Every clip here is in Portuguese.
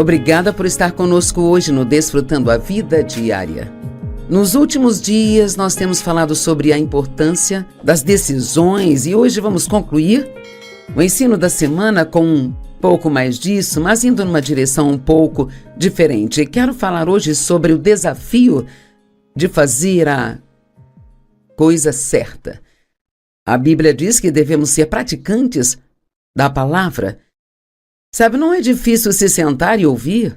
Obrigada por estar conosco hoje no Desfrutando a Vida Diária. Nos últimos dias nós temos falado sobre a importância das decisões e hoje vamos concluir o ensino da semana com um pouco mais disso, mas indo numa direção um pouco diferente. Quero falar hoje sobre o desafio de fazer a coisa certa. A Bíblia diz que devemos ser praticantes da palavra. Sabe, não é difícil se sentar e ouvir.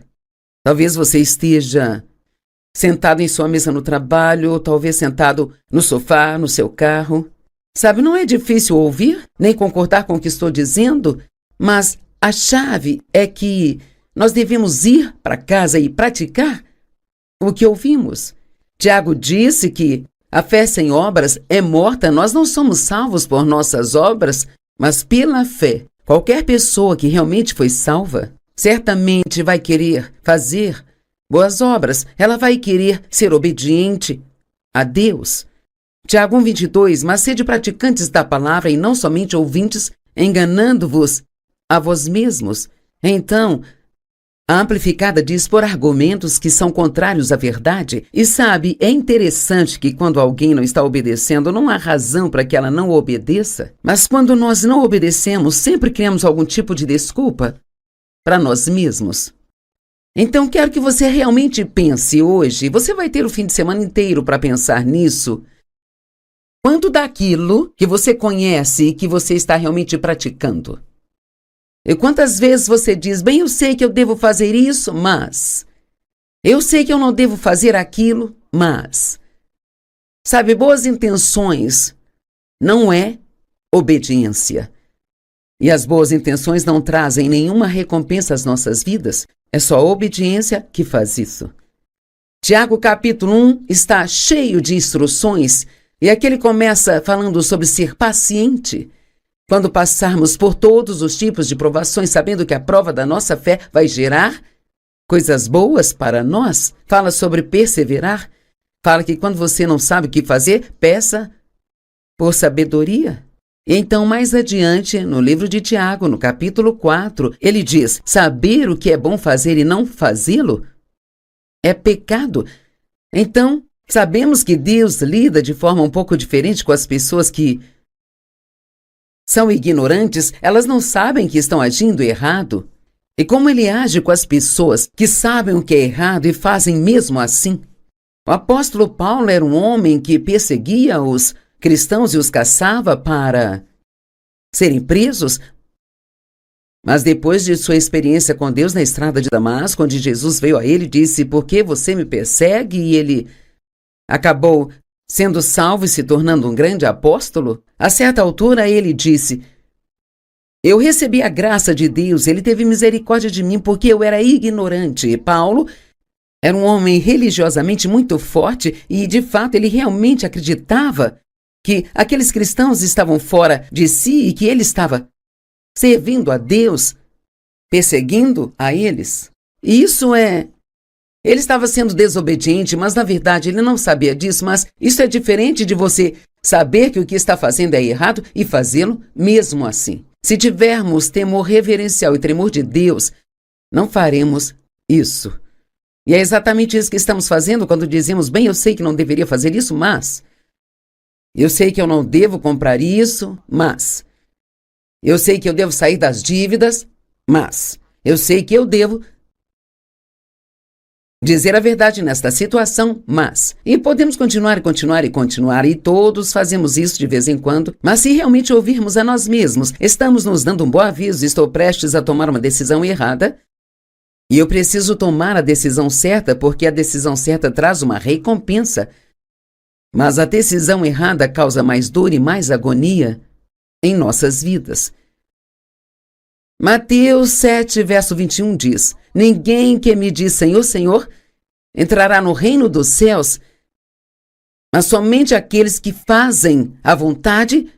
Talvez você esteja sentado em sua mesa no trabalho, ou talvez sentado no sofá, no seu carro. Sabe, não é difícil ouvir, nem concordar com o que estou dizendo, mas a chave é que nós devemos ir para casa e praticar o que ouvimos. Tiago disse que a fé sem obras é morta. Nós não somos salvos por nossas obras, mas pela fé. Qualquer pessoa que realmente foi salva, certamente vai querer fazer boas obras. Ela vai querer ser obediente a Deus. Tiago 1:22, mas sede praticantes da palavra e não somente ouvintes, enganando-vos a vós mesmos. Então, a Amplificada diz por argumentos que são contrários à verdade. E sabe, é interessante que quando alguém não está obedecendo, não há razão para que ela não obedeça. Mas quando nós não obedecemos, sempre criamos algum tipo de desculpa para nós mesmos. Então, quero que você realmente pense hoje. Você vai ter o fim de semana inteiro para pensar nisso. Quanto daquilo que você conhece e que você está realmente praticando? E quantas vezes você diz, bem, eu sei que eu devo fazer isso, mas... Eu sei que eu não devo fazer aquilo, mas... Sabe, boas intenções não é obediência. E as boas intenções não trazem nenhuma recompensa às nossas vidas. É só a obediência que faz isso. Tiago capítulo 1 está cheio de instruções e aqui ele começa falando sobre ser paciente. Quando passarmos por todos os tipos de provações, sabendo que a prova da nossa fé vai gerar coisas boas para nós, fala sobre perseverar, fala que quando você não sabe o que fazer, peça por sabedoria. E então, mais adiante, no livro de Tiago, no capítulo 4, ele diz, saber o que é bom fazer e não fazê-lo é pecado. Então, sabemos que Deus lida de forma um pouco diferente com as pessoas que são ignorantes, elas não sabem que estão agindo errado. E como ele age com as pessoas que sabem o que é errado e fazem mesmo assim? O apóstolo Paulo era um homem que perseguia os cristãos e os caçava para serem presos. Mas depois de sua experiência com Deus na estrada de Damasco, onde Jesus veio a ele e disse, por que você me persegue? E ele acabou sendo salvo e se tornando um grande apóstolo. A certa altura ele disse, eu recebi a graça de Deus, ele teve misericórdia de mim porque eu era ignorante. E Paulo era um homem religiosamente muito forte e de fato ele realmente acreditava que aqueles cristãos estavam fora de si e que ele estava servindo a Deus, perseguindo a eles. E ele estava sendo desobediente, mas na verdade ele não sabia disso, mas isso é diferente de você saber que o que está fazendo é errado e fazê-lo mesmo assim. Se tivermos temor reverencial e tremor de Deus, não faremos isso. E é exatamente isso que estamos fazendo quando dizemos, bem, eu sei que não deveria fazer isso, mas... Eu sei que eu não devo comprar isso, mas... Eu sei que eu devo sair das dívidas, mas... Eu sei que eu devo dizer a verdade nesta situação, mas... E podemos continuar, e todos fazemos isso de vez em quando, mas se realmente ouvirmos a nós mesmos, estamos nos dando um bom aviso, estou prestes a tomar uma decisão errada, e eu preciso tomar a decisão certa, porque a decisão certa traz uma recompensa, mas a decisão errada causa mais dor e mais agonia em nossas vidas. Mateus 7, verso 21 diz, ninguém que me diz Senhor, Senhor, entrará no reino dos céus, mas somente aqueles que fazem a vontade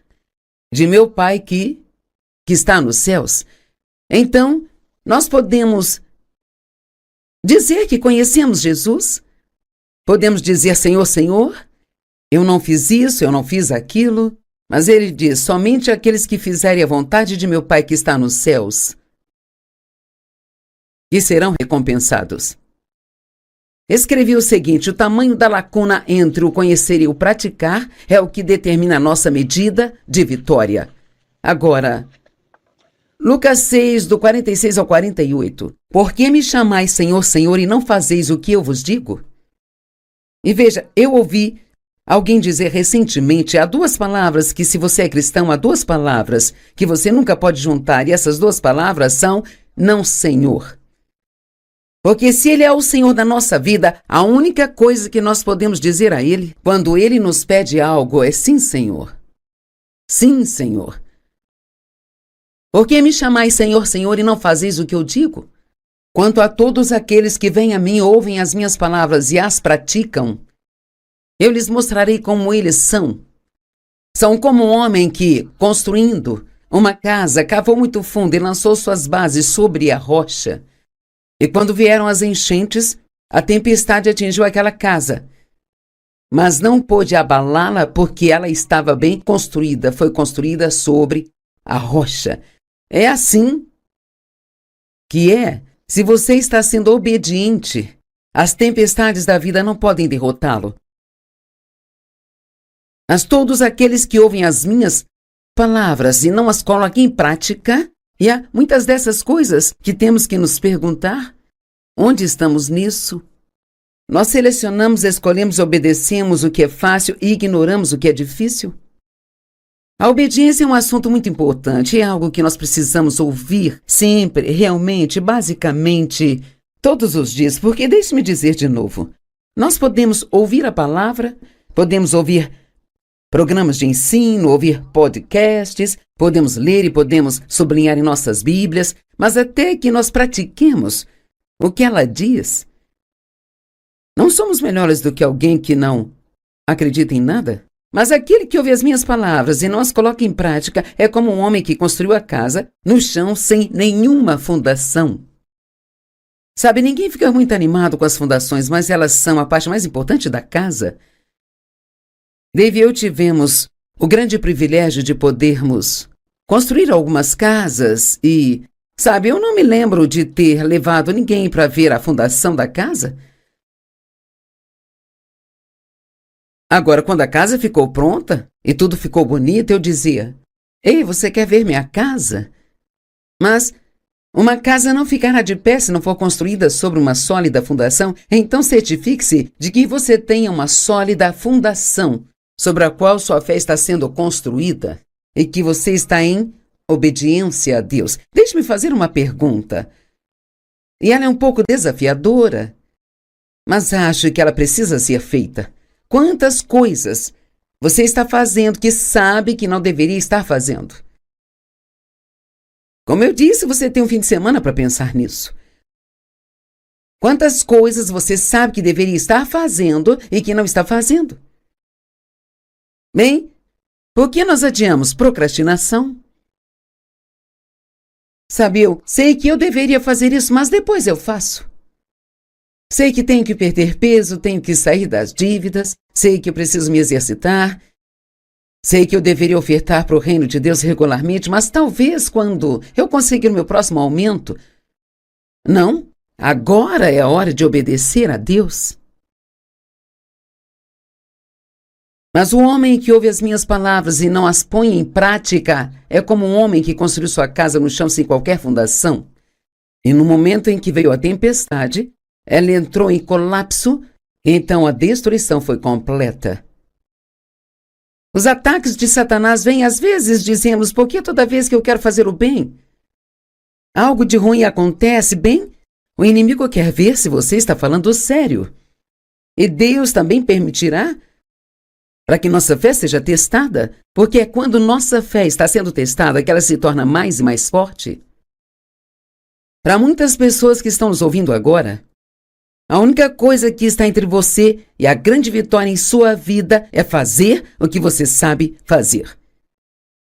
de meu Pai que está nos céus. Então, nós podemos dizer que conhecemos Jesus, podemos dizer Senhor, Senhor, eu não fiz isso, eu não fiz aquilo, mas ele diz, somente aqueles que fizerem a vontade de meu Pai que está nos céus que serão recompensados. Escrevi o seguinte: o tamanho da lacuna entre o conhecer e o praticar é o que determina a nossa medida de vitória. Agora, Lucas 6, do 46 ao 48. Por que me chamais Senhor, Senhor, e não fazeis o que eu vos digo? E veja, eu ouvi alguém dizer recentemente, há duas palavras que, se você é cristão, há duas palavras que você nunca pode juntar, e essas duas palavras são não Senhor. Porque se Ele é o Senhor da nossa vida, a única coisa que nós podemos dizer a Ele, quando Ele nos pede algo, é sim, Senhor. Sim, Senhor. Por que me chamais Senhor, Senhor, e não fazeis o que eu digo? Quanto a todos aqueles que vêm a mim, ouvem as minhas palavras e as praticam, eu lhes mostrarei como eles são. São como um homem que, construindo uma casa, cavou muito fundo e lançou suas bases sobre a rocha. E quando vieram as enchentes, a tempestade atingiu aquela casa, mas não pôde abalá-la porque ela estava bem construída, foi construída sobre a rocha. É assim que é. Se você está sendo obediente, as tempestades da vida não podem derrotá-lo. Mas todos aqueles que ouvem as minhas palavras e não as colocam em prática, e há muitas dessas coisas que temos que nos perguntar: onde estamos nisso? Nós selecionamos, escolhemos, obedecemos o que é fácil e ignoramos o que é difícil? A obediência é um assunto muito importante, é algo que nós precisamos ouvir sempre, realmente, basicamente, todos os dias, porque deixe-me dizer de novo, nós podemos ouvir a palavra, podemos ouvir programas de ensino, ouvir podcasts, podemos ler e podemos sublinhar em nossas Bíblias, mas até que nós pratiquemos o que ela diz, não somos melhores do que alguém que não acredita em nada? Mas aquele que ouve as minhas palavras e não as coloca em prática é como um homem que construiu a casa no chão sem nenhuma fundação. Sabe, ninguém fica muito animado com as fundações, mas elas são a parte mais importante da casa. Dave e eu tivemos o grande privilégio de podermos construir algumas casas e, sabe, eu não me lembro de ter levado ninguém para ver a fundação da casa. Agora, quando a casa ficou pronta e tudo ficou bonito, eu dizia: ei, você quer ver minha casa? Mas uma casa não ficará de pé se não for construída sobre uma sólida fundação, então certifique-se de que você tenha uma sólida fundação sobre a qual sua fé está sendo construída e que você está em obediência a Deus. Deixe-me fazer uma pergunta. E ela é um pouco desafiadora, mas acho que ela precisa ser feita. Quantas coisas você está fazendo que sabe que não deveria estar fazendo? Como eu disse, você tem um fim de semana para pensar nisso. Quantas coisas você sabe que deveria estar fazendo e que não está fazendo? Bem, por que nós adiamos? Procrastinação. Sabe, eu sei que eu deveria fazer isso, mas depois eu faço. Sei que tenho que perder peso, tenho que sair das dívidas, sei que eu preciso me exercitar, sei que eu deveria ofertar para o reino de Deus regularmente, mas talvez quando eu conseguir o meu próximo aumento, não, agora é a hora de obedecer a Deus. Mas o homem que ouve as minhas palavras e não as põe em prática é como um homem que construiu sua casa no chão sem qualquer fundação. E no momento em que veio a tempestade, ela entrou em colapso, então a destruição foi completa. Os ataques de Satanás vêm, às vezes dizemos: por que toda vez que eu quero fazer o bem, algo de ruim acontece? Bem, o inimigo quer ver se você está falando sério. E Deus também permitirá para que nossa fé seja testada, porque é quando nossa fé está sendo testada que ela se torna mais e mais forte. Para muitas pessoas que estão nos ouvindo agora, a única coisa que está entre você e a grande vitória em sua vida é fazer o que você sabe fazer.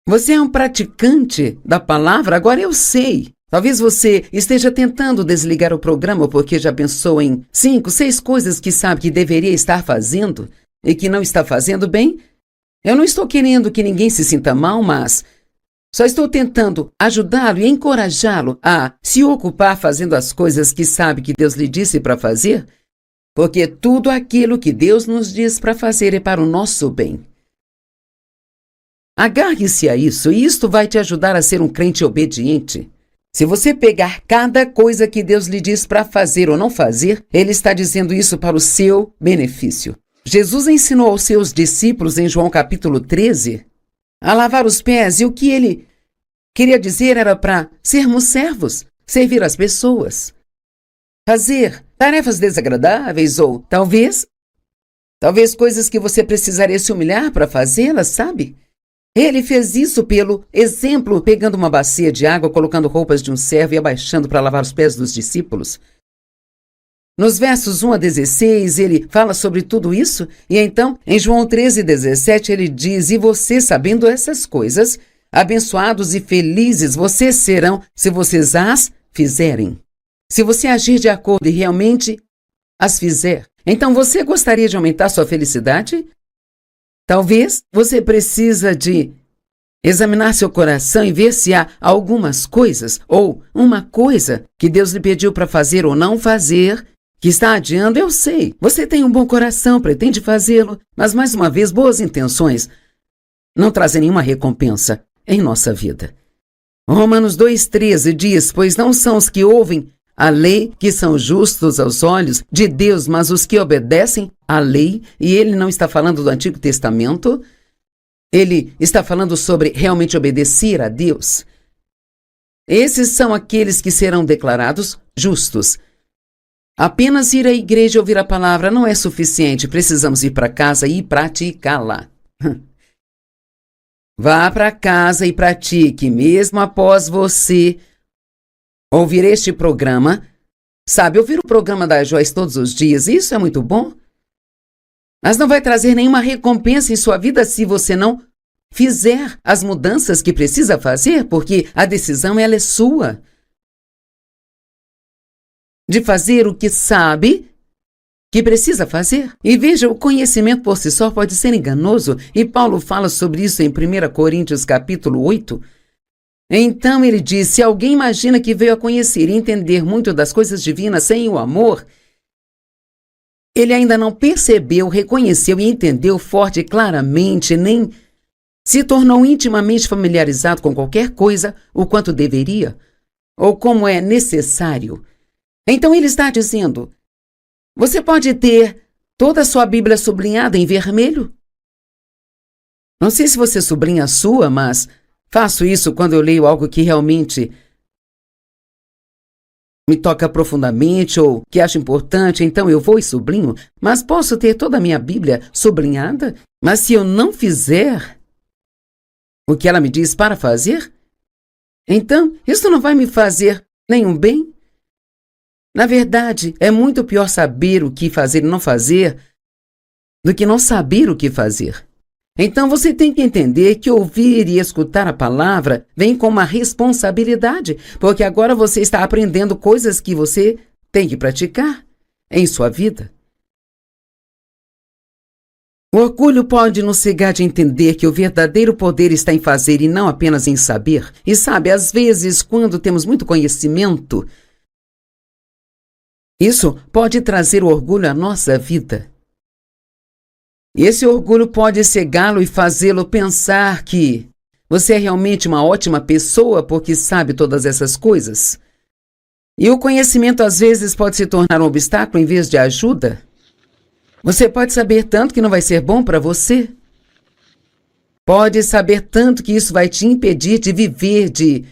Você é um praticante da palavra? Agora eu sei. Talvez você esteja tentando desligar o programa porque já pensou em 5, 6 coisas que sabe que deveria estar fazendo e que não está fazendo bem. Eu não estou querendo que ninguém se sinta mal, mas Só estou tentando ajudá-lo e encorajá-lo a se ocupar fazendo as coisas que sabe que Deus lhe disse para fazer, porque tudo aquilo que Deus nos diz para fazer é para o nosso bem. Agarre-se a isso e isto vai te ajudar a ser um crente obediente. Se você pegar cada coisa que Deus lhe diz para fazer ou não fazer, Ele está dizendo isso para o seu benefício. Jesus ensinou aos seus discípulos em João capítulo 13 a lavar os pés, e o que ele queria dizer era para sermos servos, servir as pessoas, fazer tarefas desagradáveis ou talvez coisas que você precisaria se humilhar para fazê-las, sabe? Ele fez isso pelo exemplo, pegando uma bacia de água, colocando roupas de um servo e abaixando para lavar os pés dos discípulos. Nos versos 1 a 16, ele fala sobre tudo isso, e então, em João 13:17, ele diz: "E vocês, sabendo essas coisas, abençoados e felizes vocês serão se vocês as fizerem." Se você agir de acordo e realmente as fizer, então você gostaria de aumentar sua felicidade? Talvez você precisa de examinar seu coração e ver se há algumas coisas ou uma coisa que Deus lhe pediu para fazer ou não fazer, que está adiando. Eu sei, você tem um bom coração, pretende fazê-lo, mas mais uma vez, boas intenções não trazem nenhuma recompensa em nossa vida. Romanos 2:13 diz: "Pois não são os que ouvem a lei que são justos aos olhos de Deus, mas os que obedecem à lei." E ele não está falando do Antigo Testamento, ele está falando sobre realmente obedecer a Deus. Esses são aqueles que serão declarados justos. Apenas ir à igreja e ouvir a palavra não é suficiente. Precisamos ir para casa e praticá-la. Vá para casa e pratique, mesmo após você ouvir este programa. Sabe, ouvir o programa da Joyce todos os dias, isso é muito bom. Mas não vai trazer nenhuma recompensa em sua vida se você não fizer as mudanças que precisa fazer, porque a decisão ela é sua. De fazer o que sabe que precisa fazer. E veja, o conhecimento por si só pode ser enganoso, e Paulo fala sobre isso em 1 Coríntios capítulo 8. Então ele diz: "Se alguém imagina que veio a conhecer e entender muito das coisas divinas sem o amor, ele ainda não percebeu, reconheceu e entendeu forte e claramente, nem se tornou intimamente familiarizado com qualquer coisa o quanto deveria, ou como é necessário." Então ele está dizendo: você pode ter toda a sua Bíblia sublinhada em vermelho. Não sei se você sublinha a sua, mas faço isso quando eu leio algo que realmente me toca profundamente ou que acho importante, então eu vou e sublinho. Mas posso ter toda a minha Bíblia sublinhada, mas se eu não fizer o que ela me diz para fazer, então isso não vai me fazer nenhum bem. Na verdade, é muito pior saber o que fazer e não fazer do que não saber o que fazer. Então você tem que entender que ouvir e escutar a palavra vem com uma responsabilidade, porque agora você está aprendendo coisas que você tem que praticar em sua vida. O orgulho pode nos cegar de entender que o verdadeiro poder está em fazer e não apenas em saber. E sabe, às vezes, quando temos muito conhecimento, isso pode trazer o orgulho à nossa vida. Esse orgulho pode cegá-lo e fazê-lo pensar que você é realmente uma ótima pessoa porque sabe todas essas coisas. E o conhecimento às vezes pode se tornar um obstáculo em vez de ajuda. Você pode saber tanto que não vai ser bom para você. Pode saber tanto que isso vai te impedir de viver de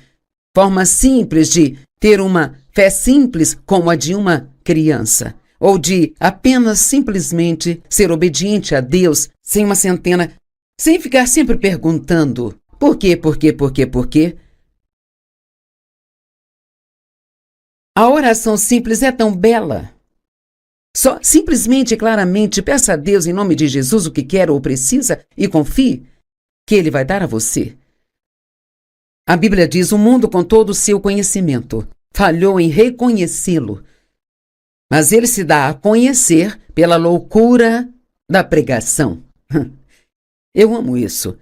forma simples, de ter uma fé simples como a de uma criança, ou de apenas simplesmente ser obediente a Deus sem uma centena, sem ficar sempre perguntando por quê, por quê, por quê, por quê. A oração simples é tão bela. Só simplesmente e claramente peça a Deus em nome de Jesus o que quer ou precisa e confie que Ele vai dar a você. A Bíblia diz: o mundo com todo o seu conhecimento falhou em reconhecê-lo, mas ele se dá a conhecer pela loucura da pregação. Eu amo isso.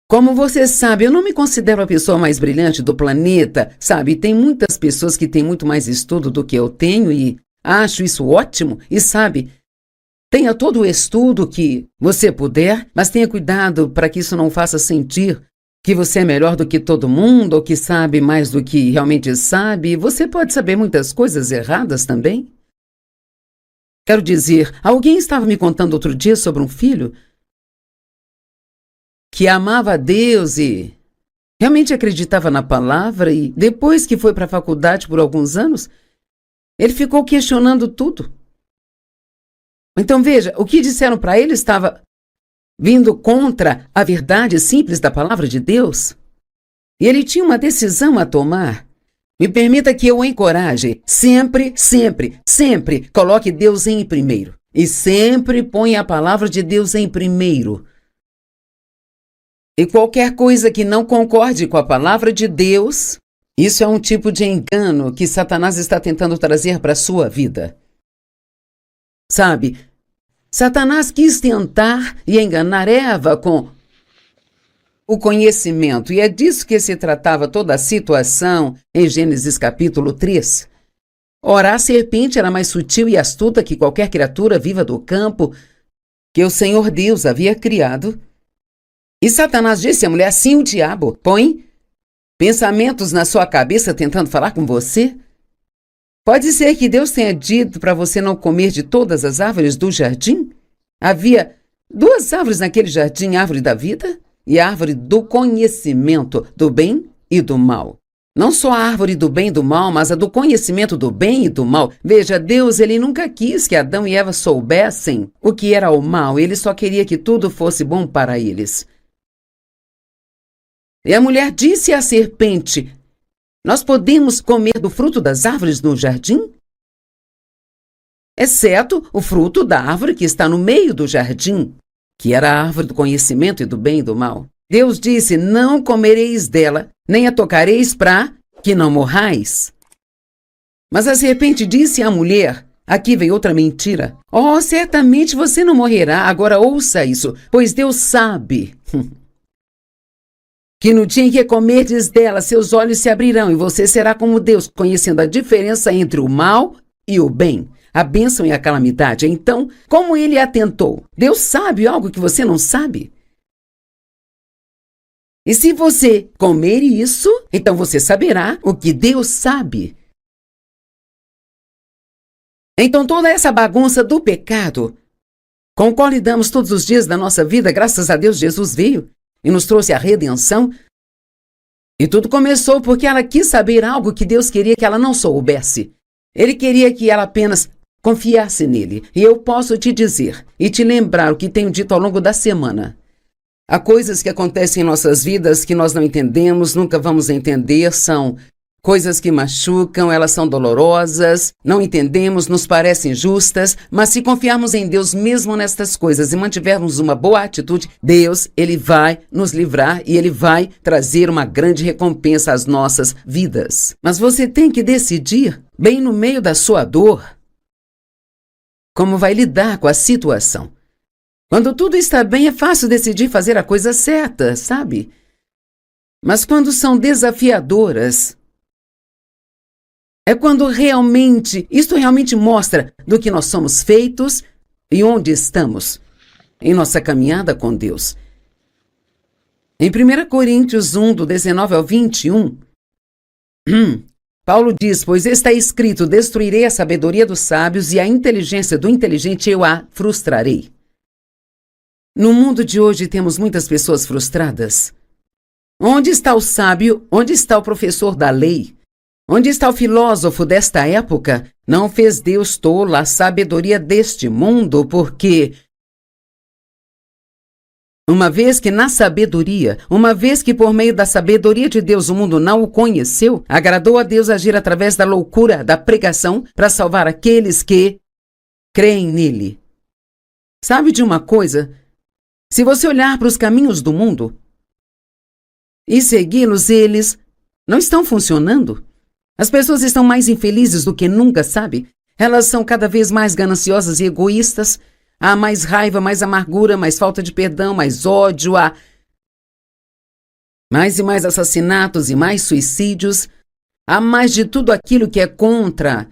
Como você sabe, eu não me considero a pessoa mais brilhante do planeta, sabe? Tem muitas pessoas que têm muito mais estudo do que eu tenho e acho isso ótimo. E sabe, tenha todo o estudo que você puder, mas tenha cuidado para que isso não faça sentir que você é melhor do que todo mundo ou que sabe mais do que realmente sabe. Você pode saber muitas coisas erradas também. Quero dizer, alguém estava me contando outro dia sobre um filho que amava a Deus e realmente acreditava na palavra e depois que foi para a faculdade por alguns anos, ele ficou questionando tudo. Então veja, o que disseram para ele estava vindo contra a verdade simples da palavra de Deus. E ele tinha uma decisão a tomar. Me permita que eu o encoraje. Sempre, sempre, sempre coloque Deus em primeiro. E sempre ponha a palavra de Deus em primeiro. E qualquer coisa que não concorde com a palavra de Deus, isso é um tipo de engano que Satanás está tentando trazer para a sua vida. Sabe, Satanás quis tentar e enganar Eva com o conhecimento, e é disso que se tratava toda a situação em Gênesis capítulo 3. Ora, a serpente era mais sutil e astuta que qualquer criatura viva do campo que o Senhor Deus havia criado. E Satanás disse à mulher, sim, o diabo põe pensamentos na sua cabeça tentando falar com você. Pode ser que Deus tenha dito para você não comer de todas as árvores do jardim? Havia 2 árvores naquele jardim, a árvore da vida e a árvore do conhecimento do bem e do mal. Não só a árvore do bem e do mal, mas a do conhecimento do bem e do mal. Veja, Deus, ele nunca quis que Adão e Eva soubessem o que era o mal. Ele só queria que tudo fosse bom para eles. E a mulher disse à serpente, nós podemos comer do fruto das árvores no jardim? Exceto o fruto da árvore que está no meio do jardim, que era a árvore do conhecimento e do bem e do mal. Deus disse, não comereis dela, nem a tocareis para que não morrais. Mas a serpente disse à mulher, aqui vem outra mentira, oh, certamente você não morrerá, agora ouça isso, pois Deus sabe que no dia em que comerdes dela, seus olhos se abrirão e você será como Deus, conhecendo a diferença entre o mal e o bem, a bênção e a calamidade. Então, como ele atentou? Deus sabe algo que você não sabe? E se você comer isso, então você saberá o que Deus sabe. Então toda essa bagunça do pecado, com o qual lidamos todos os dias da nossa vida, graças a Deus Jesus veio e nos trouxe a redenção. E tudo começou porque ela quis saber algo que Deus queria que ela não soubesse. Ele queria que ela apenas confiasse nele. E eu posso te dizer e te lembrar o que tenho dito ao longo da semana. Há coisas que acontecem em nossas vidas que nós não entendemos, nunca vamos entender, são coisas que machucam, elas são dolorosas, não entendemos, nos parecem justas, mas se confiarmos em Deus mesmo nestas coisas e mantivermos uma boa atitude, Deus, ele vai nos livrar e ele vai trazer uma grande recompensa às nossas vidas. Mas você tem que decidir, bem no meio da sua dor, como vai lidar com a situação. Quando tudo está bem, é fácil decidir fazer a coisa certa, sabe? Mas quando são desafiadoras, é quando isto realmente mostra do que nós somos feitos e onde estamos em nossa caminhada com Deus. Em 1 Coríntios 1, do 19 ao 21, Paulo diz, pois está escrito, destruirei a sabedoria dos sábios e a inteligência do inteligente eu a frustrarei. No mundo de hoje temos muitas pessoas frustradas. Onde está o sábio? Onde está o professor da lei? Onde está o filósofo desta época? Não fez Deus tola a sabedoria deste mundo, porque uma vez que por meio da sabedoria de Deus o mundo não o conheceu, agradou a Deus agir através da loucura da pregação para salvar aqueles que creem nele. Sabe de uma coisa? Se você olhar para os caminhos do mundo e segui-los, eles não estão funcionando. As pessoas estão mais infelizes do que nunca, sabe? Elas são cada vez mais gananciosas e egoístas. Há mais raiva, mais amargura, mais falta de perdão, mais ódio. Mais e mais assassinatos e mais suicídios. Há mais de tudo aquilo que é contra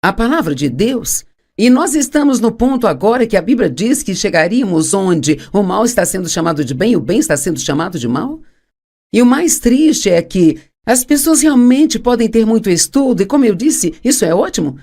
a palavra de Deus. E nós estamos no ponto agora que a Bíblia diz que chegaríamos onde o mal está sendo chamado de bem e o bem está sendo chamado de mal. E o mais triste é que as pessoas realmente podem ter muito estudo, e como eu disse, isso é ótimo.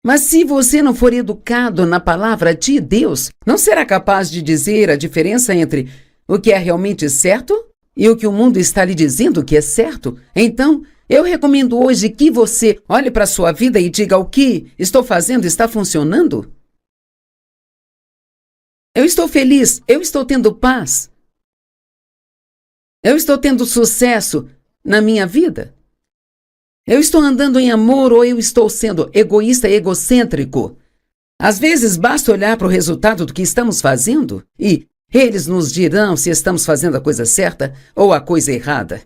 Mas se você não for educado na palavra de Deus, não será capaz de dizer a diferença entre o que é realmente certo e o que o mundo está lhe dizendo que é certo. Então, eu recomendo hoje que você olhe para a sua vida e diga: o que estou fazendo está funcionando? Eu estou feliz, eu estou tendo paz. Eu estou tendo sucesso na minha vida. Eu estou andando em amor ou eu estou sendo egoísta e egocêntrico? Às vezes basta olhar para o resultado do que estamos fazendo e eles nos dirão se estamos fazendo a coisa certa ou a coisa errada.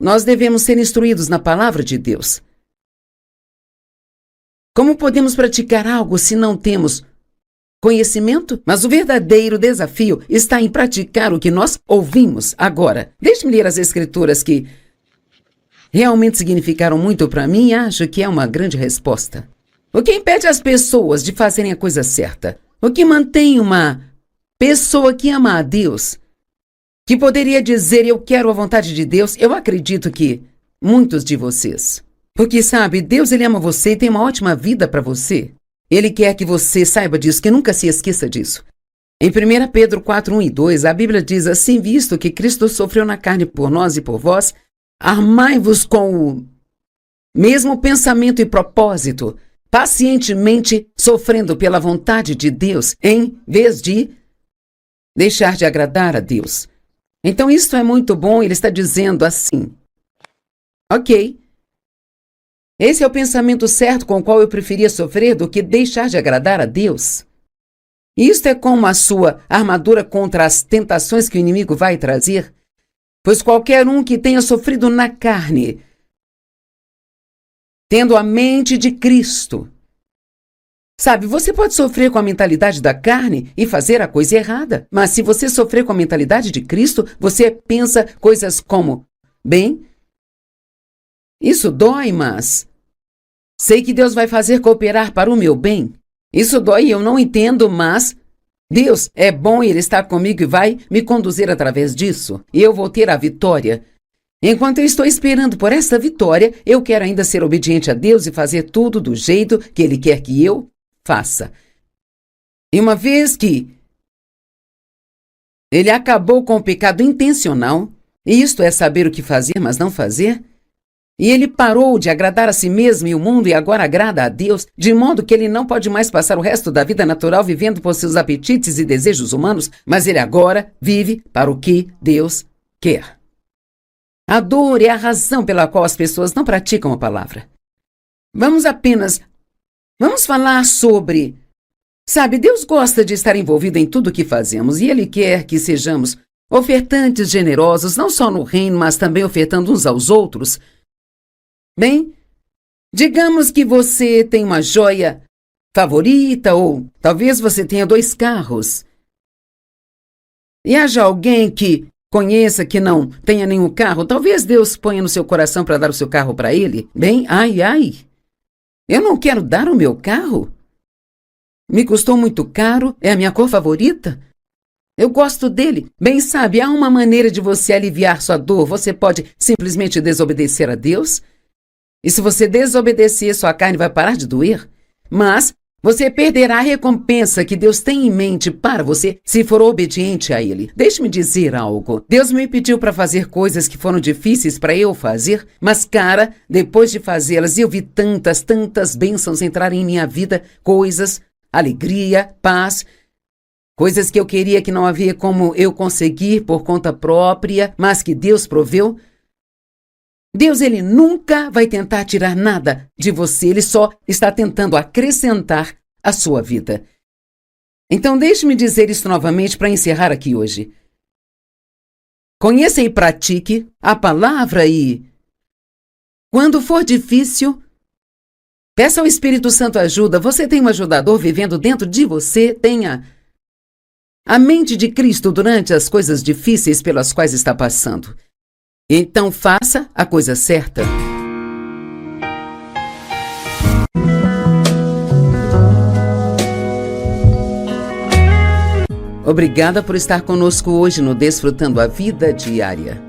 Nós devemos ser instruídos na palavra de Deus. Como podemos praticar algo se não temos conhecimento? Mas o verdadeiro desafio está em praticar o que nós ouvimos agora. Deixe-me ler as escrituras que realmente significaram muito para mim e acho que é uma grande resposta. O que impede as pessoas de fazerem a coisa certa? O que mantém uma pessoa que ama a Deus, que poderia dizer: eu quero a vontade de Deus? Eu acredito que muitos de vocês. Porque sabe, Deus ele ama você e tem uma ótima vida para você. Ele quer que você saiba disso, que nunca se esqueça disso. Em 1 Pedro 4, 1 e 2, a Bíblia diz assim: visto que Cristo sofreu na carne por nós e por vós, armai-vos com o mesmo pensamento e propósito, pacientemente sofrendo pela vontade de Deus, em vez de deixar de agradar a Deus. Então isso é muito bom, ele está dizendo assim: ok, esse é o pensamento certo com o qual eu preferia sofrer do que deixar de agradar a Deus. Isto é como a sua armadura contra as tentações que o inimigo vai trazer, pois qualquer um que tenha sofrido na carne, tendo a mente de Cristo. Sabe, você pode sofrer com a mentalidade da carne e fazer a coisa errada, mas se você sofrer com a mentalidade de Cristo, você pensa coisas como: bem, isso dói, mas sei que Deus vai fazer cooperar para o meu bem. Isso dói e eu não entendo, mas Deus é bom e Ele está comigo e vai me conduzir através disso. E eu vou ter a vitória. Enquanto eu estou esperando por essa vitória, eu quero ainda ser obediente a Deus e fazer tudo do jeito que Ele quer que eu faça. E uma vez que Ele acabou com o pecado intencional, e isto é saber o que fazer, mas não fazer, e ele parou de agradar a si mesmo e o mundo e agora agrada a Deus, de modo que ele não pode mais passar o resto da vida natural vivendo por seus apetites e desejos humanos, mas ele agora vive para o que Deus quer. A dor é a razão pela qual as pessoas não praticam a palavra. Vamos falar sobre... Sabe, Deus gosta de estar envolvido em tudo o que fazemos e Ele quer que sejamos ofertantes generosos, não só no reino, mas também ofertando uns aos outros. Bem, digamos que você tem uma joia favorita ou talvez você tenha 2 carros. E haja alguém que conheça que não tenha nenhum carro, talvez Deus ponha no seu coração para dar o seu carro para ele. Bem, eu não quero dar o meu carro. Me custou muito caro, é a minha cor favorita. Eu gosto dele. Bem, sabe, há uma maneira de você aliviar sua dor. Você pode simplesmente desobedecer a Deus. E se você desobedecer, sua carne vai parar de doer. Mas você perderá a recompensa que Deus tem em mente para você se for obediente a Ele. Deixe-me dizer algo. Deus me pediu para fazer coisas que foram difíceis para eu fazer, mas, cara, depois de fazê-las, eu vi tantas bênçãos entrarem em minha vida, coisas, alegria, paz, coisas que eu queria que não havia como eu conseguir por conta própria, mas que Deus proveu. Deus, Ele nunca vai tentar tirar nada de você, Ele só está tentando acrescentar a sua vida. Então, deixe-me dizer isso novamente para encerrar aqui hoje. Conheça e pratique a palavra e, quando for difícil, peça ao Espírito Santo ajuda. Você tem um ajudador vivendo dentro de você, tenha a mente de Cristo durante as coisas difíceis pelas quais está passando. Então faça a coisa certa. Obrigada por estar conosco hoje no Desfrutando a Vida Diária.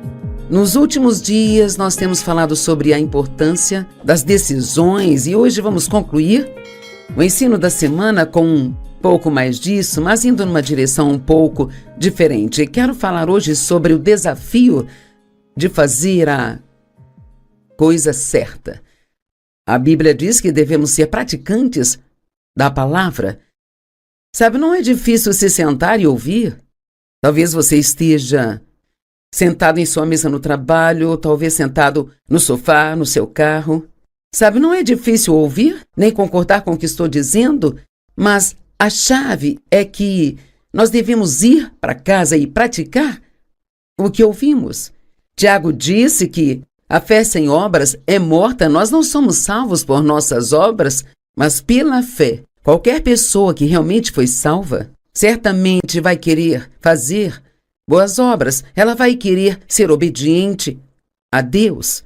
Nos últimos dias, nós temos falado sobre a importância das decisões e hoje vamos concluir o ensino da semana com um pouco mais disso, mas indo numa direção um pouco diferente. Quero falar hoje sobre o desafio de fazer a coisa certa. A Bíblia diz que devemos ser praticantes da palavra. Sabe, não é difícil se sentar e ouvir. Talvez você esteja sentado em sua mesa no trabalho, ou talvez sentado no sofá, no seu carro. Sabe, não é difícil ouvir, nem concordar com o que estou dizendo, mas a chave é que nós devemos ir para casa e praticar o que ouvimos. Tiago disse que a fé sem obras é morta. Nós não somos salvos por nossas obras, mas pela fé. Qualquer pessoa que realmente foi salva, certamente vai querer fazer boas obras. Ela vai querer ser obediente a Deus.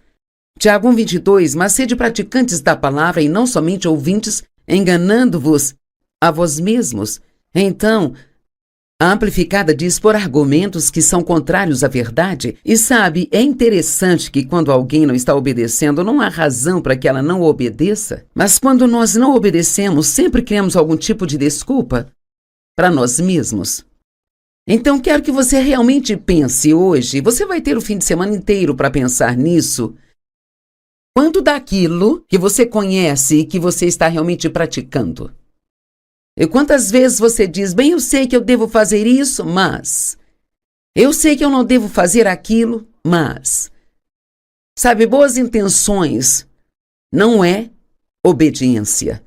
Tiago 1:22, mas sede praticantes da palavra e não somente ouvintes, enganando-vos a vós mesmos. Então, a Amplificada diz por argumentos que são contrários à verdade. E sabe, é interessante que quando alguém não está obedecendo, não há razão para que ela não obedeça. Mas quando nós não obedecemos, sempre criamos algum tipo de desculpa para nós mesmos. Então, quero que você realmente pense hoje. Você vai ter o fim de semana inteiro para pensar nisso. Quanto daquilo que você conhece e que você está realmente praticando? E quantas vezes você diz, bem, eu sei que eu devo fazer isso, mas... eu sei que eu não devo fazer aquilo, mas... Sabe, boas intenções não é obediência.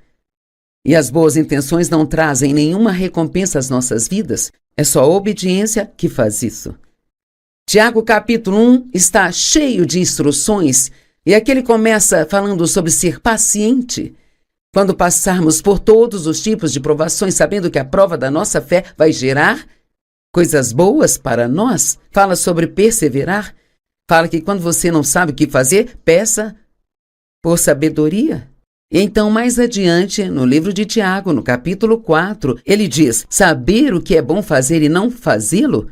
E as boas intenções não trazem nenhuma recompensa às nossas vidas. É só a obediência que faz isso. Tiago capítulo 1 está cheio de instruções e aqui ele começa falando sobre ser paciente. Quando passarmos por todos os tipos de provações, sabendo que a prova da nossa fé vai gerar coisas boas para nós. Fala sobre perseverar. Fala que quando você não sabe o que fazer, peça por sabedoria. E então, mais adiante, no livro de Tiago, no capítulo 4, ele diz, saber o que é bom fazer e não fazê-lo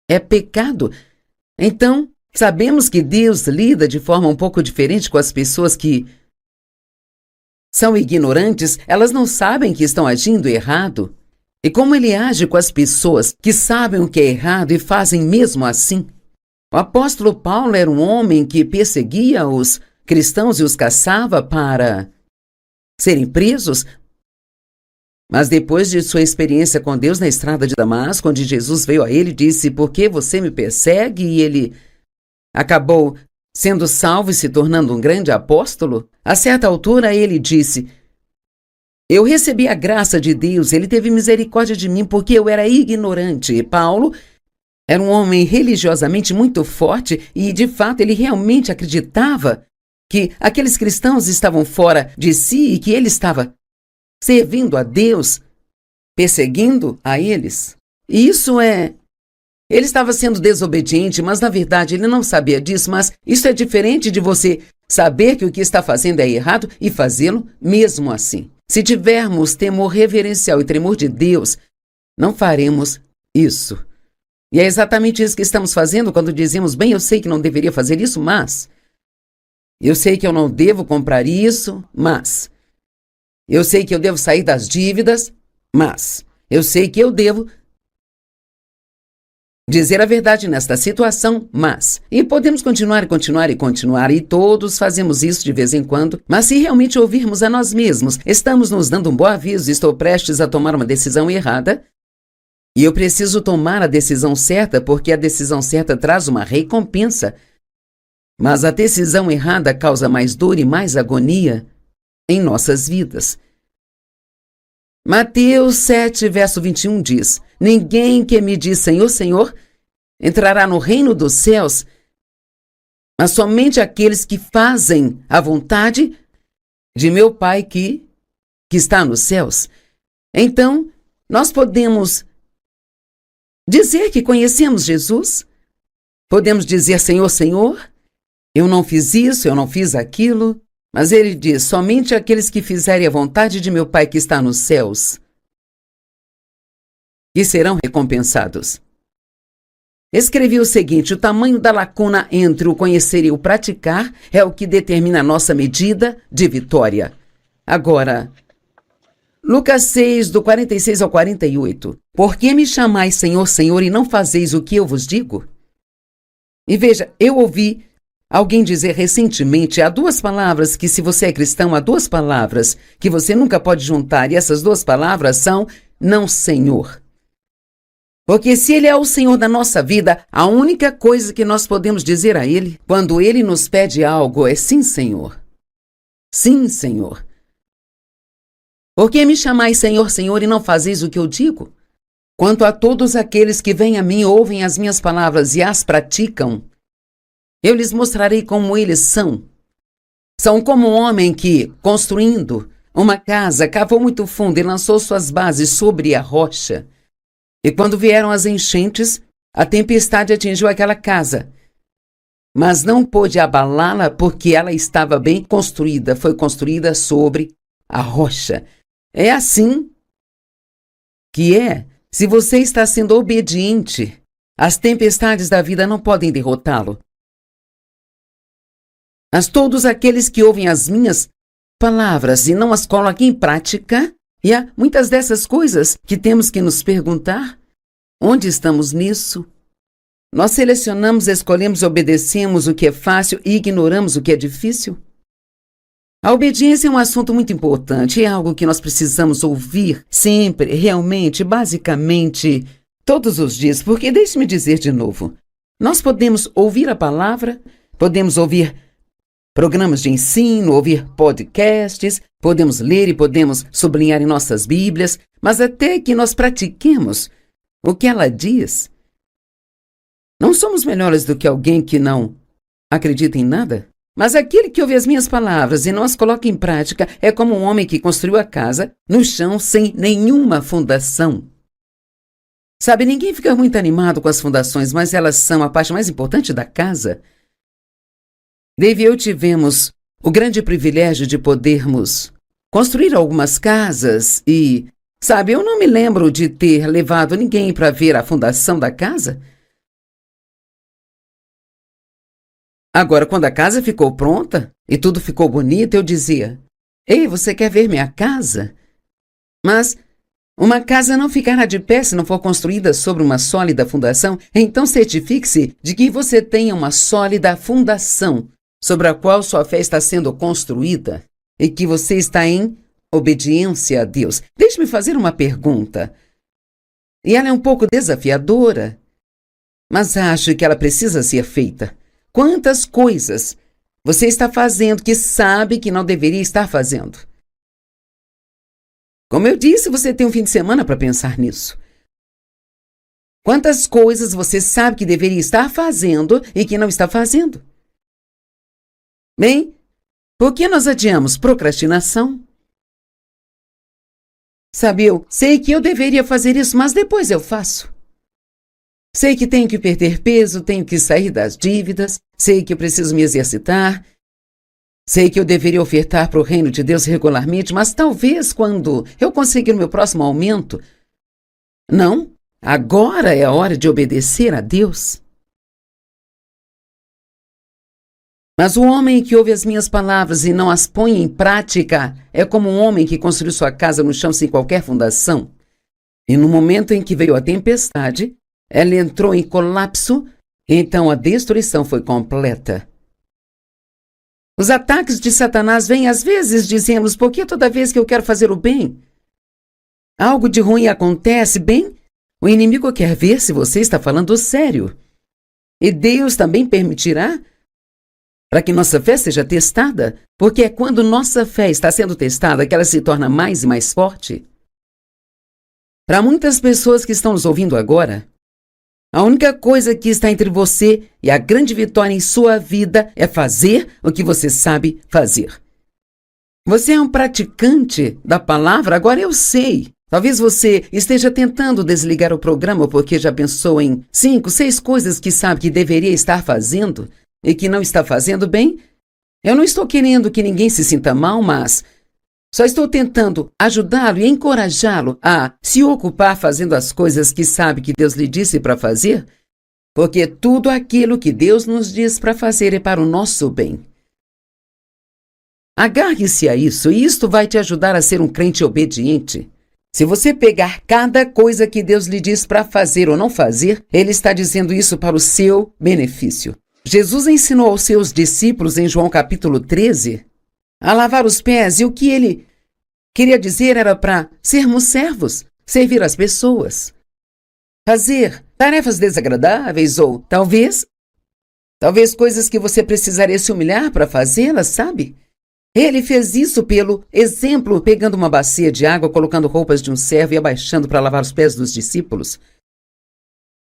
é pecado. Então, sabemos que Deus lida de forma um pouco diferente com as pessoas que são ignorantes. Elas não sabem que estão agindo errado. E como ele age com as pessoas que sabem o que é errado e fazem mesmo assim? O apóstolo Paulo era um homem que perseguia os cristãos e os caçava para serem presos. Mas depois de sua experiência com Deus na estrada de Damasco, onde Jesus veio a ele e disse, por que você me persegue? E ele acabou sendo salvo e se tornando um grande apóstolo. A certa altura ele disse, eu recebi a graça de Deus, ele teve misericórdia de mim porque eu era ignorante. E Paulo era um homem religiosamente muito forte e de fato ele realmente acreditava que aqueles cristãos estavam fora de si e que ele estava servindo a Deus, perseguindo a eles. E ele estava sendo desobediente, mas na verdade ele não sabia disso. Mas isso é diferente de você saber que o que está fazendo é errado e fazê-lo mesmo assim. Se tivermos temor reverencial e tremor de Deus, não faremos isso. E é exatamente isso que estamos fazendo quando dizemos, bem, eu sei que não deveria fazer isso, mas... eu sei que eu não devo comprar isso, mas... eu sei que eu devo sair das dívidas, mas... eu sei que eu devo dizer a verdade nesta situação, mas... e podemos continuar, e todos fazemos isso de vez em quando, mas se realmente ouvirmos a nós mesmos, estamos nos dando um bom aviso, estou prestes a tomar uma decisão errada, e eu preciso tomar a decisão certa, porque a decisão certa traz uma recompensa. Mas a decisão errada causa mais dor e mais agonia em nossas vidas. Mateus 7, verso 21 diz, ninguém que me diz Senhor, Senhor, entrará no reino dos céus, mas somente aqueles que fazem a vontade de meu Pai que está nos céus. Então, nós podemos dizer que conhecemos Jesus? Podemos dizer: Senhor, Senhor, eu não fiz isso, eu não fiz aquilo. Mas ele diz: somente aqueles que fizerem a vontade de meu Pai que está nos céus, que serão recompensados. Escrevi o seguinte: o tamanho da lacuna entre o conhecer e o praticar é o que determina a nossa medida de vitória. Agora, Lucas 6, do 46 ao 48. Por que me chamais Senhor, Senhor, e não fazeis o que eu vos digo? E veja, eu ouvi alguém dizer recentemente: há duas palavras que, se você é cristão, há duas palavras que você nunca pode juntar, e essas duas palavras são não Senhor. Porque se Ele é o Senhor da nossa vida, a única coisa que nós podemos dizer a Ele, quando Ele nos pede algo, é sim, Senhor. Sim, Senhor. Por que me chamais Senhor, Senhor, e não fazeis o que eu digo? Quanto a todos aqueles que vêm a mim, ouvem as minhas palavras e as praticam, eu lhes mostrarei como eles são. São como um homem que, construindo uma casa, cavou muito fundo e lançou suas bases sobre a rocha. E quando vieram as enchentes, a tempestade atingiu aquela casa. Mas não pôde abalá-la porque ela estava bem construída, foi construída sobre a rocha. É assim que é. Se você está sendo obediente, as tempestades da vida não podem derrotá-lo. Mas todos aqueles que ouvem as minhas palavras e não as colocam em prática, e há muitas dessas coisas que temos que nos perguntar: onde estamos nisso? Nós selecionamos, escolhemos, obedecemos o que é fácil e ignoramos o que é difícil? A obediência é um assunto muito importante, é algo que nós precisamos ouvir sempre, realmente, basicamente, todos os dias, porque deixe-me dizer de novo, nós podemos ouvir a palavra, podemos ouvir programas de ensino, ouvir podcasts, podemos ler e podemos sublinhar em nossas Bíblias, mas até que nós pratiquemos o que ela diz, não somos melhores do que alguém que não acredita em nada? Mas aquele que ouve as minhas palavras e não as coloca em prática é como um homem que construiu a casa no chão sem nenhuma fundação. Sabe, ninguém fica muito animado com as fundações, mas elas são a parte mais importante da casa. Dave e eu tivemos o grande privilégio de podermos construir algumas casas e, sabe, eu não me lembro de ter levado ninguém para ver a fundação da casa. Agora, quando a casa ficou pronta e tudo ficou bonito, eu dizia: ei, você quer ver minha casa? Mas uma casa não ficará de pé se não for construída sobre uma sólida fundação, então certifique-se de que você tenha uma sólida fundação sobre a qual sua fé está sendo construída e que você está em obediência a Deus. Deixe-me fazer uma pergunta. E ela é um pouco desafiadora, mas acho que ela precisa ser feita. Quantas coisas você está fazendo que sabe que não deveria estar fazendo? Como eu disse, você tem um fim de semana para pensar nisso. Quantas coisas você sabe que deveria estar fazendo e que não está fazendo? Bem, por que nós adiamos? Procrastinação. Sabe, eu sei que eu deveria fazer isso, mas depois eu faço. Sei que tenho que perder peso, tenho que sair das dívidas, sei que eu preciso me exercitar, sei que eu deveria ofertar para o reino de Deus regularmente, mas talvez quando eu conseguir o meu próximo aumento, não, agora é a hora de obedecer a Deus. Mas o homem que ouve as minhas palavras e não as põe em prática é como um homem que construiu sua casa no chão sem qualquer fundação. E no momento em que veio a tempestade, ela entrou em colapso, então a destruição foi completa. Os ataques de Satanás vêm às vezes, dizemos, porque toda vez que eu quero fazer o bem, algo de ruim acontece, bem, o inimigo quer ver se você está falando sério. E Deus também permitirá para que nossa fé seja testada, porque é quando nossa fé está sendo testada que ela se torna mais e mais forte. Para muitas pessoas que estão nos ouvindo agora, a única coisa que está entre você e a grande vitória em sua vida é fazer o que você sabe fazer. Você é um praticante da palavra? Agora eu sei Talvez você esteja tentando desligar o programa porque já pensou em 5, 6 coisas que sabe que deveria estar fazendo e que não está fazendo bem. Eu não estou querendo que ninguém se sinta mal, mas só estou tentando ajudá-lo e encorajá-lo a se ocupar fazendo as coisas que sabe que Deus lhe disse para fazer, porque tudo aquilo que Deus nos diz para fazer é para o nosso bem. Agarre-se a isso e isto vai te ajudar a ser um crente obediente. Se você pegar cada coisa que Deus lhe diz para fazer ou não fazer, Ele está dizendo isso para o seu benefício. Jesus ensinou aos seus discípulos em João capítulo 13 a lavar os pés, e o que Ele queria dizer era para sermos servos, servir as pessoas, fazer tarefas desagradáveis ou talvez coisas que você precisaria se humilhar para fazê-las, sabe? Ele fez isso pelo exemplo, pegando uma bacia de água, colocando roupas de um servo e abaixando para lavar os pés dos discípulos.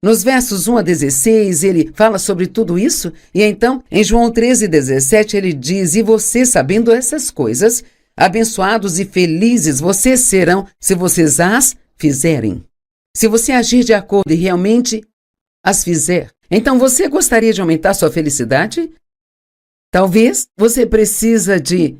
Nos versos 1 a 16, ele fala sobre tudo isso, e então, em João 13, 17, ele diz: "E vocês, sabendo essas coisas, abençoados e felizes vocês serão se vocês as fizerem." Se você agir de acordo e realmente as fizer, então você gostaria de aumentar sua felicidade? Talvez você precisa de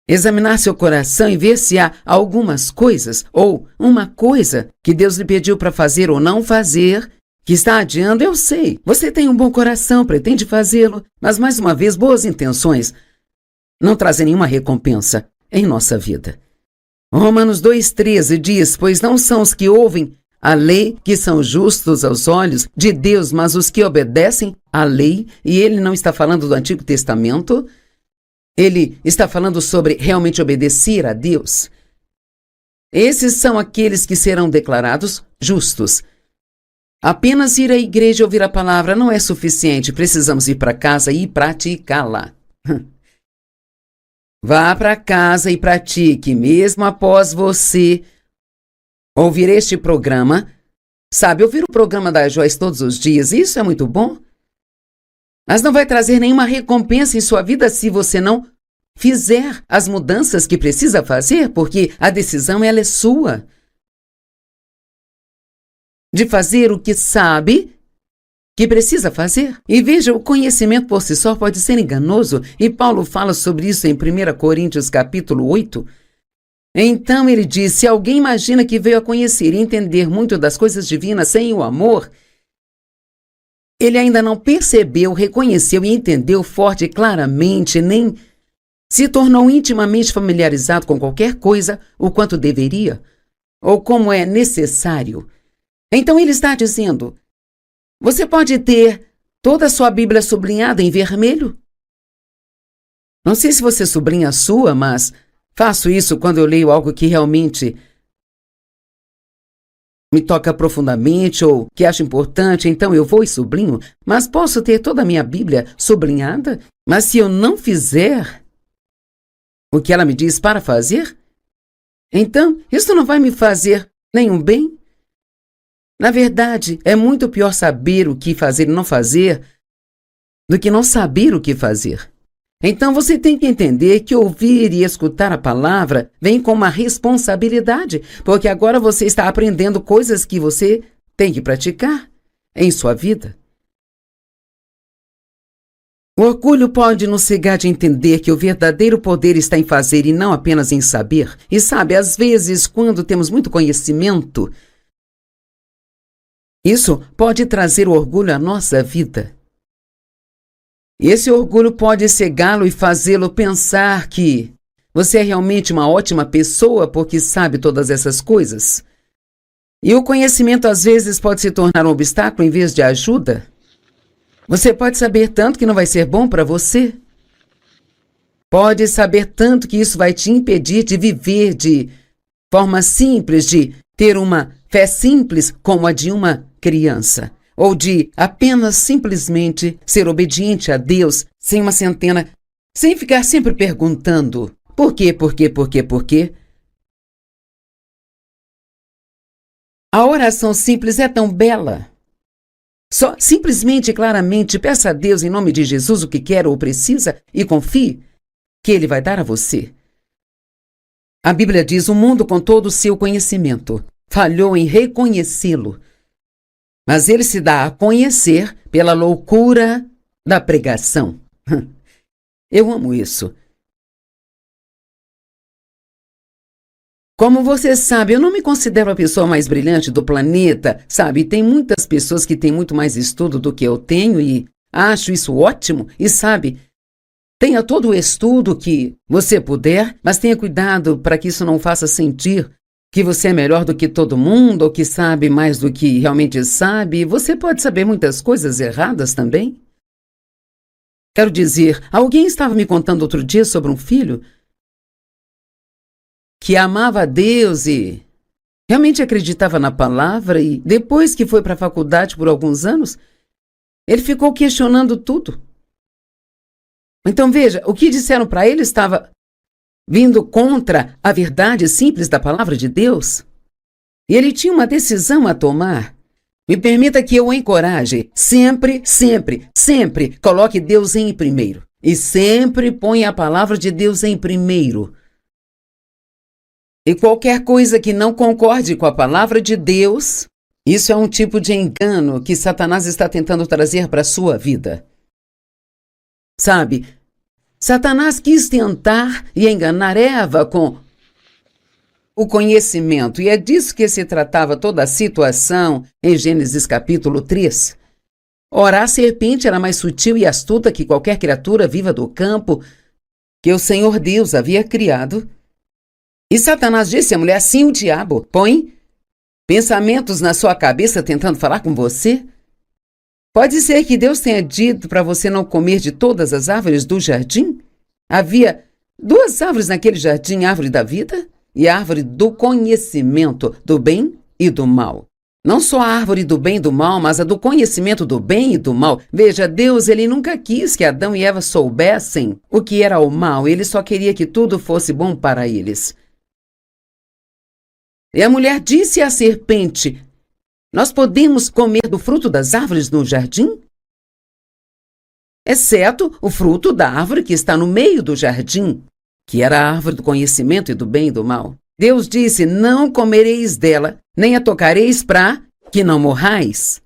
examinar seu coração e ver se há algumas coisas ou uma coisa que Deus lhe pediu para fazer ou não fazer, que está adiando. Eu sei, você tem um bom coração, pretende fazê-lo, mas mais uma vez, boas intenções não trazem nenhuma recompensa em nossa vida. Romanos 2,13 diz: "Pois não são os que ouvem a lei que são justos aos olhos de Deus, mas os que obedecem à lei." E ele não está falando do Antigo Testamento, ele está falando sobre realmente obedecer a Deus. Esses são aqueles que serão declarados justos. Apenas ir à igreja e ouvir a palavra não é suficiente, precisamos ir para casa e praticá-la. Vá para casa e pratique, mesmo após você ouvir este programa. Sabe, ouvir o programa da Joyce todos os dias, isso é muito bom. Mas não vai trazer nenhuma recompensa em sua vida se você não fizer as mudanças que precisa fazer, porque a decisão ela é sua. De fazer o que sabe que precisa fazer. E veja, o conhecimento por si só pode ser enganoso, e Paulo fala sobre isso em 1 Coríntios capítulo 8. Então ele diz: "Se alguém imagina que veio a conhecer e entender muito das coisas divinas sem o amor, ele ainda não percebeu, reconheceu e entendeu forte e claramente, nem se tornou intimamente familiarizado com qualquer coisa o quanto deveria, ou como é necessário." Então ele está dizendo: você pode ter toda a sua Bíblia sublinhada em vermelho. Não sei se você sublinha a sua, mas faço isso quando eu leio algo que realmente me toca profundamente ou que acho importante, então eu vou e sublinho. Mas posso ter toda a minha Bíblia sublinhada, mas se eu não fizer o que ela me diz para fazer, então isso não vai me fazer nenhum bem. Na verdade, é muito pior saber o que fazer e não fazer do que não saber o que fazer. Então você tem que entender que ouvir e escutar a palavra vem com uma responsabilidade, porque agora você está aprendendo coisas que você tem que praticar em sua vida. O orgulho pode nos cegar de entender que o verdadeiro poder está em fazer e não apenas em saber. E sabe, às vezes, quando temos muito conhecimento, isso pode trazer o orgulho à nossa vida. Esse orgulho pode cegá-lo e fazê-lo pensar que você é realmente uma ótima pessoa porque sabe todas essas coisas. E o conhecimento às vezes pode se tornar um obstáculo em vez de ajuda. Você pode saber tanto que não vai ser bom para você. Pode saber tanto que isso vai te impedir de viver de forma simples, de ter uma fé simples como a de uma criança, ou de apenas simplesmente ser obediente a Deus sem uma centena, sem ficar sempre perguntando por quê, por quê, por quê, por quê. A oração simples é tão bela. Só simplesmente e claramente peça a Deus em nome de Jesus o que quer ou precisa e confie que Ele vai dar a você. A Bíblia diz: o mundo, com todo o seu conhecimento, falhou em reconhecê-lo. Mas ele se dá a conhecer pela loucura da pregação. Eu amo isso. Como você sabe, eu não me considero a pessoa mais brilhante do planeta, sabe? Tem muitas pessoas que têm muito mais estudo do que eu tenho e acho isso ótimo. E sabe, tenha todo o estudo que você puder, mas tenha cuidado para que isso não faça sentir que você é melhor do que todo mundo ou que sabe mais do que realmente sabe. Você pode saber muitas coisas erradas também. Quero dizer, alguém estava me contando outro dia sobre um filho que amava a Deus e realmente acreditava na palavra, e depois que foi para a faculdade por alguns anos, ele ficou questionando tudo. Então veja, o que disseram para ele estava vindo contra a verdade simples da palavra de Deus. E ele tinha uma decisão a tomar. Me permita que eu o encoraje. Sempre, sempre, sempre coloque Deus em primeiro. E sempre ponha a palavra de Deus em primeiro. E qualquer coisa que não concorde com a palavra de Deus, isso é um tipo de engano que Satanás está tentando trazer para a sua vida. Sabe, Satanás quis tentar e enganar Eva com o conhecimento, e é disso que se tratava toda a situação em Gênesis capítulo 3. Ora, a serpente era mais sutil e astuta que qualquer criatura viva do campo que o Senhor Deus havia criado. E Satanás disse à mulher: assim o diabo põe pensamentos na sua cabeça tentando falar com você. Pode ser que Deus tenha dito para você não comer de todas as árvores do jardim? Havia 2 árvores naquele jardim, a árvore da vida e a árvore do conhecimento do bem e do mal. Não só a árvore do bem e do mal, mas a do conhecimento do bem e do mal. Veja, Deus, ele nunca quis que Adão e Eva soubessem o que era o mal. Ele só queria que tudo fosse bom para eles. E a mulher disse à serpente: nós podemos comer do fruto das árvores no jardim? Exceto o fruto da árvore que está no meio do jardim, que era a árvore do conhecimento e do bem e do mal. Deus disse: não comereis dela, nem a tocareis para que não morrais.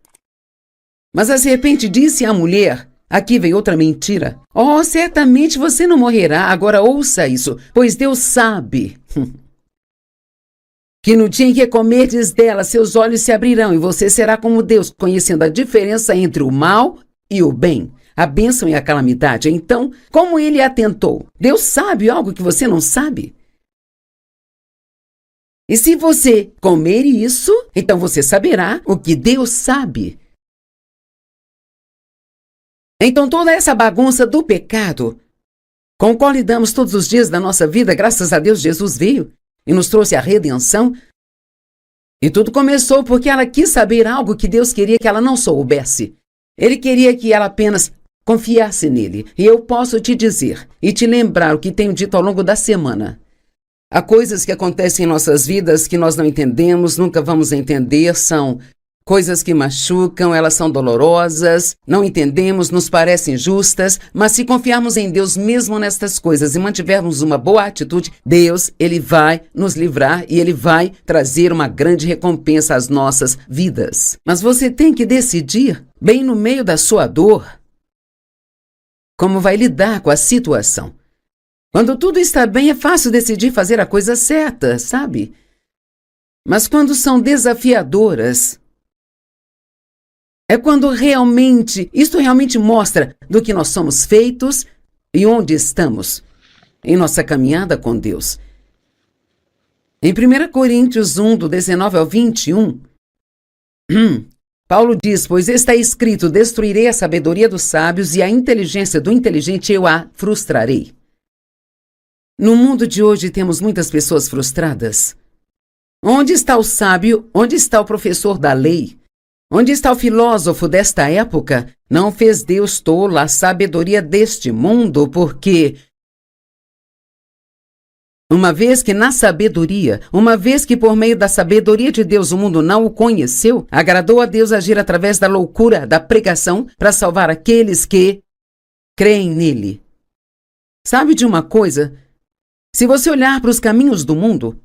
Mas a serpente disse à mulher: aqui vem outra mentira. Oh, certamente você não morrerá. Agora ouça isso, pois Deus sabe que no dia em que comerdes dela, seus olhos se abrirão e você será como Deus, conhecendo a diferença entre o mal e o bem, a bênção e a calamidade. Então, como ele atentou? Deus sabe algo que você não sabe? E se você comer isso, então você saberá o que Deus sabe. Então toda essa bagunça do pecado, com o qual lidamos todos os dias da nossa vida, graças a Deus Jesus veio e nos trouxe a redenção. E tudo começou porque ela quis saber algo que Deus queria que ela não soubesse. Ele queria que ela apenas confiasse nele. E eu posso te dizer e te lembrar o que tenho dito ao longo da semana. Há coisas que acontecem em nossas vidas que nós não entendemos, nunca vamos entender, são coisas que machucam, elas são dolorosas, não entendemos, nos parecem injustas, mas se confiarmos em Deus mesmo nestas coisas e mantivermos uma boa atitude, Deus, ele vai nos livrar e ele vai trazer uma grande recompensa às nossas vidas. Mas você tem que decidir, bem no meio da sua dor, como vai lidar com a situação. Quando tudo está bem, é fácil decidir fazer a coisa certa, sabe? Mas quando são desafiadoras, é quando isto realmente mostra do que nós somos feitos e onde estamos em nossa caminhada com Deus. Em 1 Coríntios 1, do 19 ao 21, Paulo diz: pois está escrito, destruirei a sabedoria dos sábios e a inteligência do inteligente eu a frustrarei. No mundo de hoje temos muitas pessoas frustradas. Onde está o sábio? Onde está o professor da lei? Onde está o filósofo desta época? Não fez Deus tola a sabedoria deste mundo, porque uma vez que por meio da sabedoria de Deus o mundo não o conheceu, agradou a Deus agir através da loucura da pregação para salvar aqueles que creem nele. Sabe de uma coisa? Se você olhar para os caminhos do mundo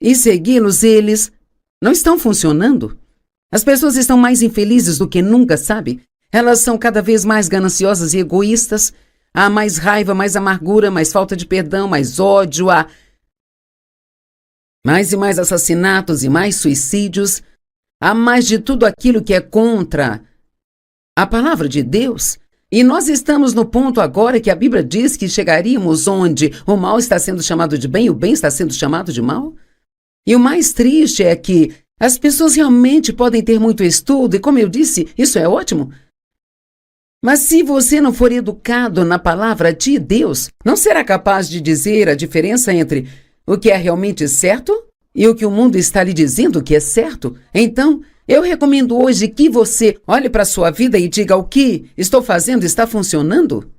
e segui-los, eles não estão funcionando. As pessoas estão mais infelizes do que nunca, sabe? Elas são cada vez mais gananciosas e egoístas. Há mais raiva, mais amargura, mais falta de perdão, mais ódio, há mais e mais assassinatos e mais suicídios. Há mais de tudo aquilo que é contra a palavra de Deus. E nós estamos no ponto agora que a Bíblia diz que chegaríamos onde o mal está sendo chamado de bem e o bem está sendo chamado de mal. E o mais triste é que as pessoas realmente podem ter muito estudo, e como eu disse, isso é ótimo. Mas se você não for educado na palavra de Deus, não será capaz de dizer a diferença entre o que é realmente certo e o que o mundo está lhe dizendo que é certo. Então, eu recomendo hoje que você olhe para a sua vida e diga: o que estou fazendo está funcionando?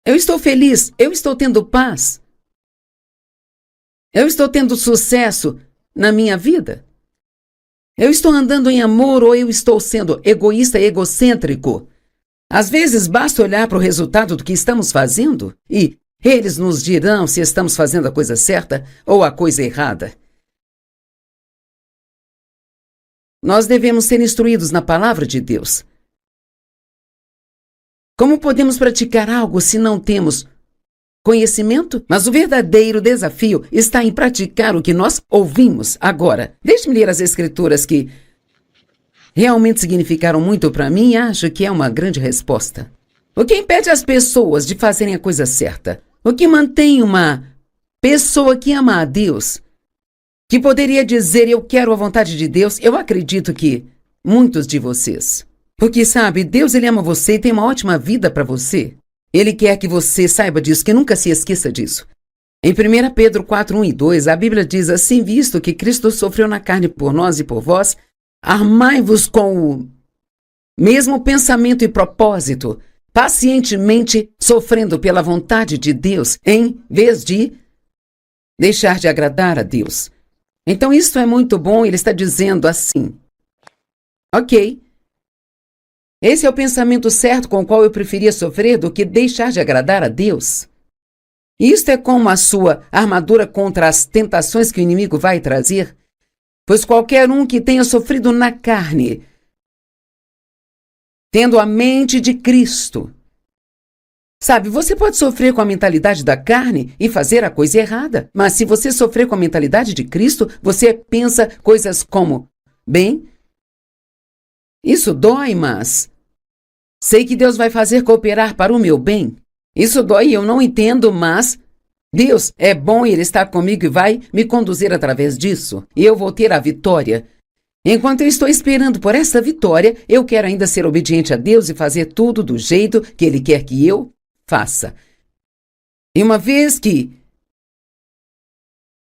Eu estou feliz, eu estou tendo paz. Eu estou tendo sucesso na minha vida. Eu estou andando em amor ou eu estou sendo egoísta e egocêntrico? Às vezes basta olhar para o resultado do que estamos fazendo e eles nos dirão se estamos fazendo a coisa certa ou a coisa errada. Nós devemos ser instruídos na palavra de Deus. Como podemos praticar algo se não temos conhecimento? Mas o verdadeiro desafio está em praticar o que nós ouvimos agora. Deixe-me ler as escrituras que realmente significaram muito para mim e acho que é uma grande resposta. O que impede as pessoas de fazerem a coisa certa? O que mantém uma pessoa que ama a Deus, que poderia dizer: eu quero a vontade de Deus? Eu acredito que muitos de vocês. Porque sabe, Deus ele ama você e tem uma ótima vida para você. Ele quer que você saiba disso, que nunca se esqueça disso. Em 1 Pedro 4, 1 e 2, a Bíblia diz assim: visto que Cristo sofreu na carne por nós e por vós, armai-vos com o mesmo pensamento e propósito, pacientemente sofrendo pela vontade de Deus, em vez de deixar de agradar a Deus. Então isso é muito bom, ele está dizendo assim: ok, esse é o pensamento certo com o qual eu preferia sofrer do que deixar de agradar a Deus. Isto é como a sua armadura contra as tentações que o inimigo vai trazer, pois qualquer um que tenha sofrido na carne, tendo a mente de Cristo. Sabe, você pode sofrer com a mentalidade da carne e fazer a coisa errada, mas se você sofrer com a mentalidade de Cristo, você pensa coisas como: bem, isso dói, mas sei que Deus vai fazer cooperar para o meu bem. Isso dói e eu não entendo, mas Deus é bom e Ele está comigo e vai me conduzir através disso. E eu vou ter a vitória. Enquanto eu estou esperando por essa vitória, eu quero ainda ser obediente a Deus e fazer tudo do jeito que Ele quer que eu faça. E uma vez que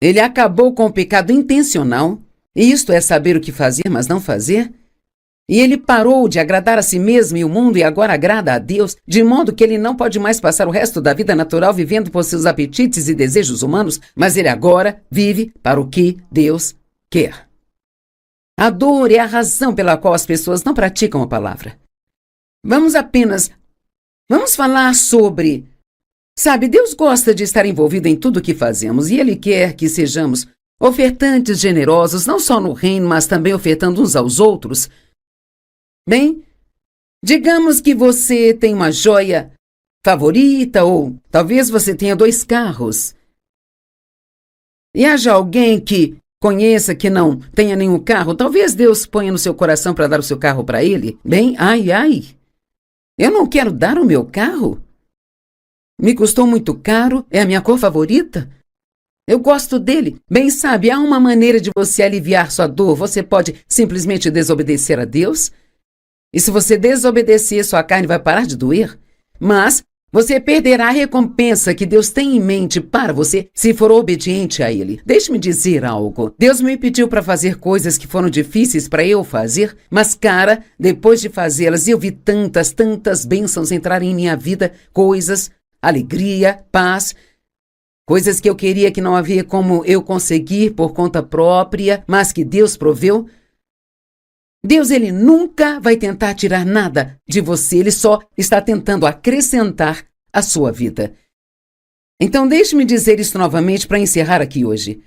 Ele acabou com o pecado intencional, e isto é saber o que fazer, mas não fazer, e ele parou de agradar a si mesmo e o mundo e agora agrada a Deus, de modo que ele não pode mais passar o resto da vida natural vivendo por seus apetites e desejos humanos, mas ele agora vive para o que Deus quer. A dor é a razão pela qual as pessoas não praticam a palavra. Vamos falar sobre... Sabe, Deus gosta de estar envolvido em tudo o que fazemos e Ele quer que sejamos ofertantes generosos, não só no reino, mas também ofertando uns aos outros. Bem, digamos que você tem uma joia favorita ou talvez você tenha 2 carros. E haja alguém que conheça que não tenha nenhum carro, talvez Deus ponha no seu coração para dar o seu carro para ele. Bem, eu não quero dar o meu carro. Me custou muito caro, é a minha cor favorita. Eu gosto dele. Bem, sabe, há uma maneira de você aliviar sua dor. Você pode simplesmente desobedecer a Deus. E se você desobedecer, sua carne vai parar de doer. Mas você perderá a recompensa que Deus tem em mente para você se for obediente a Ele. Deixe-me dizer algo. Deus me pediu para fazer coisas que foram difíceis para eu fazer, mas, cara, depois de fazê-las, eu vi tantas bênçãos entrarem em minha vida, coisas, alegria, paz, coisas que eu queria que não havia como eu conseguir por conta própria, mas que Deus proveu. Deus, Ele nunca vai tentar tirar nada de você, Ele só está tentando acrescentar a sua vida. Então, deixe-me dizer isso novamente para encerrar aqui hoje.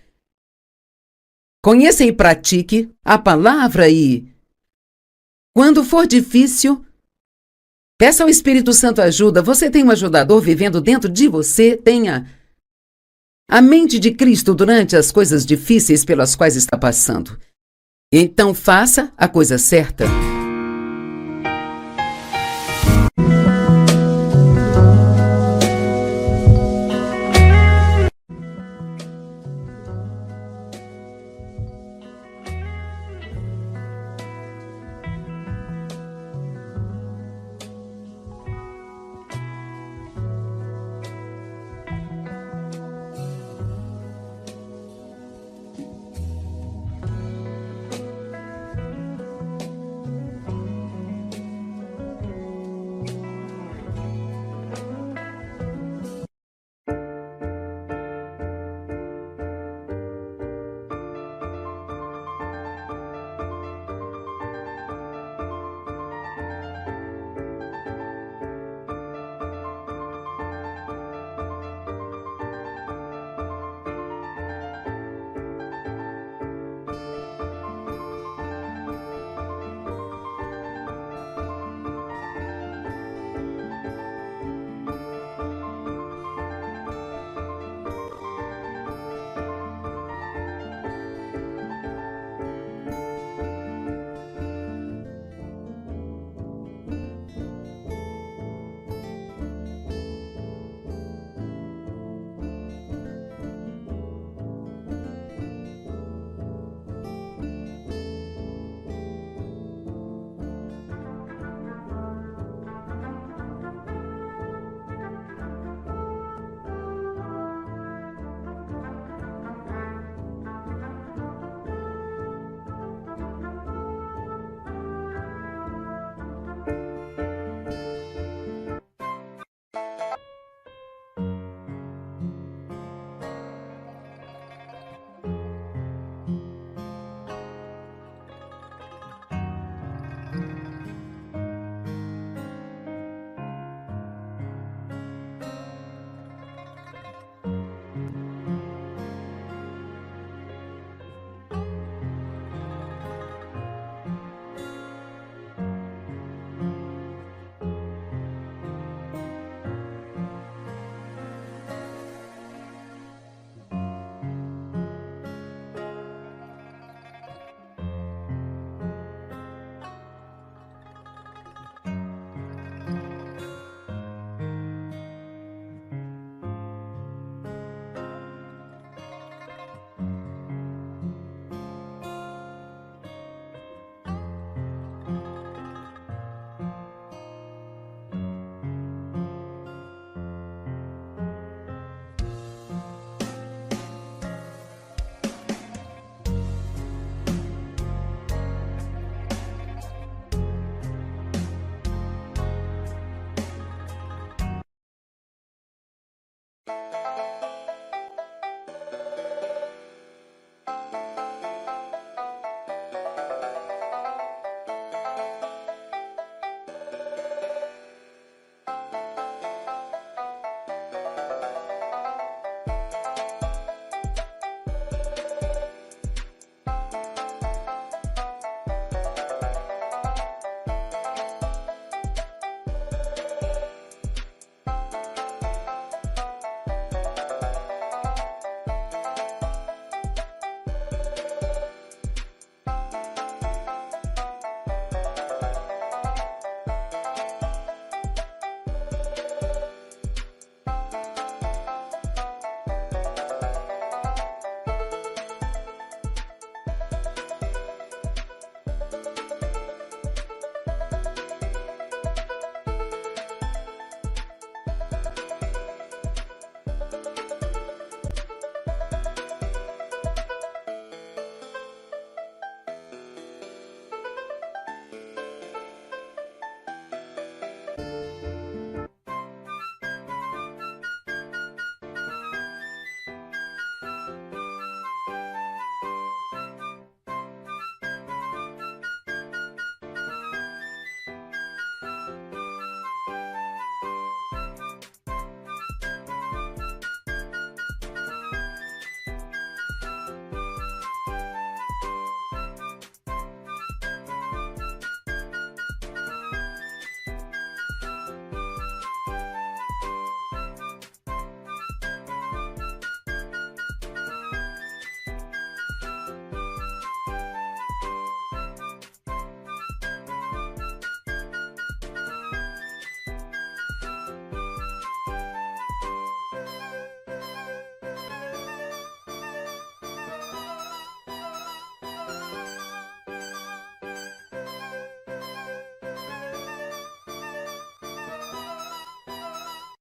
Conheça e pratique a palavra e, quando for difícil, peça ao Espírito Santo ajuda. Você tem um ajudador vivendo dentro de você. Tenha a mente de Cristo durante as coisas difíceis pelas quais está passando. Então faça a coisa certa.